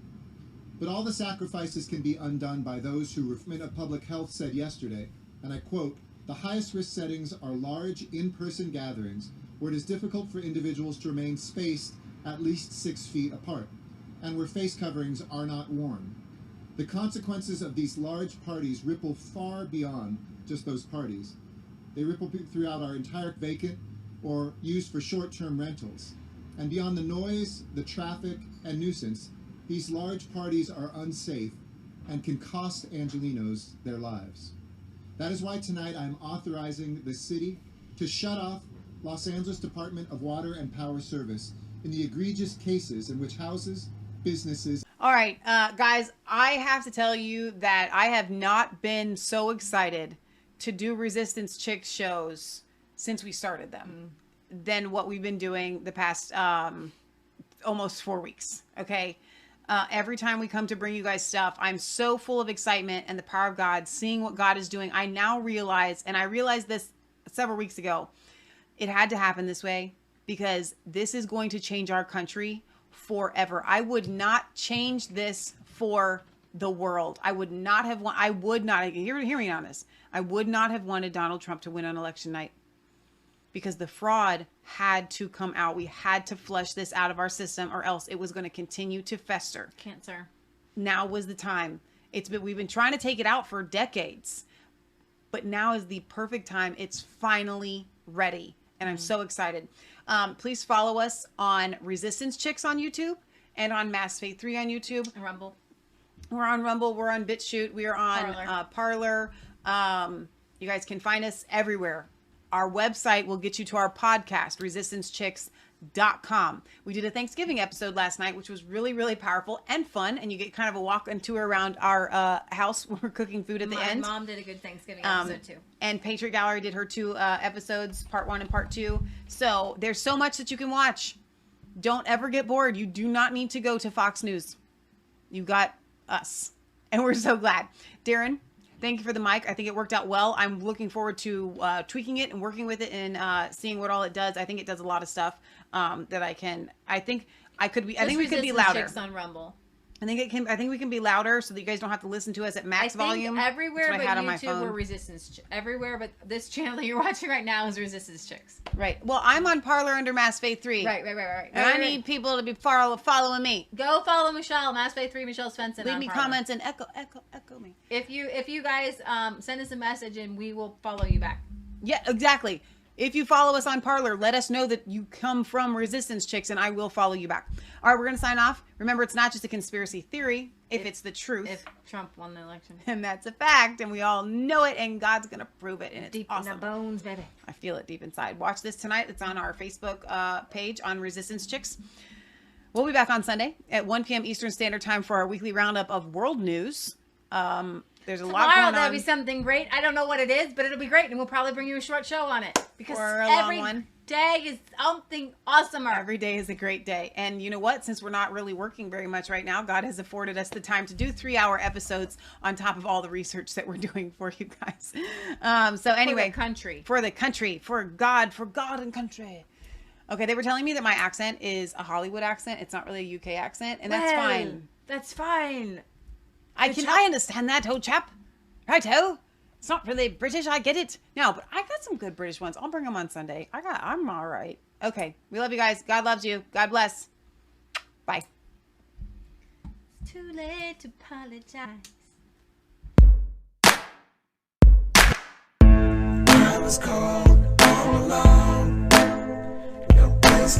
But all the sacrifices can be undone by those who, Department of Public Health said yesterday, and I quote, "The highest risk settings are large in-person gatherings where it is difficult for individuals to remain spaced at least 6 feet apart, and where face coverings are not worn. The consequences of these large parties ripple far beyond just those parties. They ripple throughout our entire vacant or used for short-term rentals. And beyond the noise, the traffic, and nuisance, these large parties are unsafe and can cost Angelenos their lives. That is why tonight I am authorizing the city to shut off Los Angeles Department of Water and Power Service in the egregious cases in which houses, businesses. All right, guys, I have to tell you that I have not been so excited to do Resistance Chicks shows since we started them than what we've been doing the past almost 4 weeks. Okay. Every time we come to bring you guys stuff, I'm so full of excitement and the power of God, seeing what God is doing. I now realize, and I realized this several weeks ago, it had to happen this way because this is going to change our country forever. I would not change this for the world. I would not, hear me on this. I would not have wanted Donald Trump to win on election night because the fraud had to come out. We had to flush this out of our system or else it was going to continue to fester. Cancer. Now was the time. We've been trying to take it out for decades, but now is the perfect time. It's finally ready. And I'm so excited. Please follow us on Resistance Chicks on YouTube and on Masfaith3 on YouTube. Rumble. We're on Rumble. We're on Bitchute. We are on Parlor. You guys can find us everywhere. Our website will get you to our podcast, resistancechicks.com. We did a Thanksgiving episode last night, which was really, really powerful and fun. And you get kind of a walk and tour around our house when we're cooking food at the end. My mom did a good Thanksgiving episode too. And Patriot Gallery did her 2 episodes, part 1 and part 2. So there's so much that you can watch. Don't ever get bored. You do not need to go to Fox News. You got us. And we're so glad. Darren, thank you for the mic. I think it worked out well. I'm looking forward to tweaking it and working with it and seeing what all it does. I think it does a lot of stuff that I think we could be louder. Chicks on Rumble. I think we can be louder so that you guys don't have to listen to us at max volume. Everywhere but YouTube or Resistance. Everywhere but this channel that you're watching right now is Resistance Chicks. Right. Well, I'm on Parlor under Masfaith3. Right. And I need people to be following me. Go follow Michelle, Masfaith3, Michelle Svensson. Leave me comments and echo me. If you guys send us a message and we will follow you back. Yeah, exactly. If you follow us on Parlor, let us know that you come from Resistance Chicks and I will follow you back. All right, we're going to sign off. Remember, it's not just a conspiracy theory if it's the truth. If Trump won the election. And that's a fact, and we all know it, and God's going to prove it, and it's deep awesome. in the bones, baby. I feel it deep inside. Watch this tonight. It's on our Facebook page on Resistance Chicks. We'll be back on Sunday at 1 p.m. Eastern Standard Time for our weekly roundup of world news. There's a lot going on. There'll be something great. I don't know what it is, but it'll be great, and we'll probably bring you a short show on it because every day is something awesomer. Every day is a great day, and you know what? Since we're not really working very much right now, God has afforded us the time to do 3-hour episodes on top of all the research that we're doing for you guys. So anyway, for the country, for God and country. Okay, they were telling me that my accent is a Hollywood accent. It's not really a UK accent, and that's fine. That's fine. I understand that, ho chap. Right-ho. It's not really British. I get it. No, but I got some good British ones. I'll bring them on Sunday. I'm all right. Okay. We love you guys. God loves you. God bless. Bye. It's too late to apologize. I was cold all alone. Your place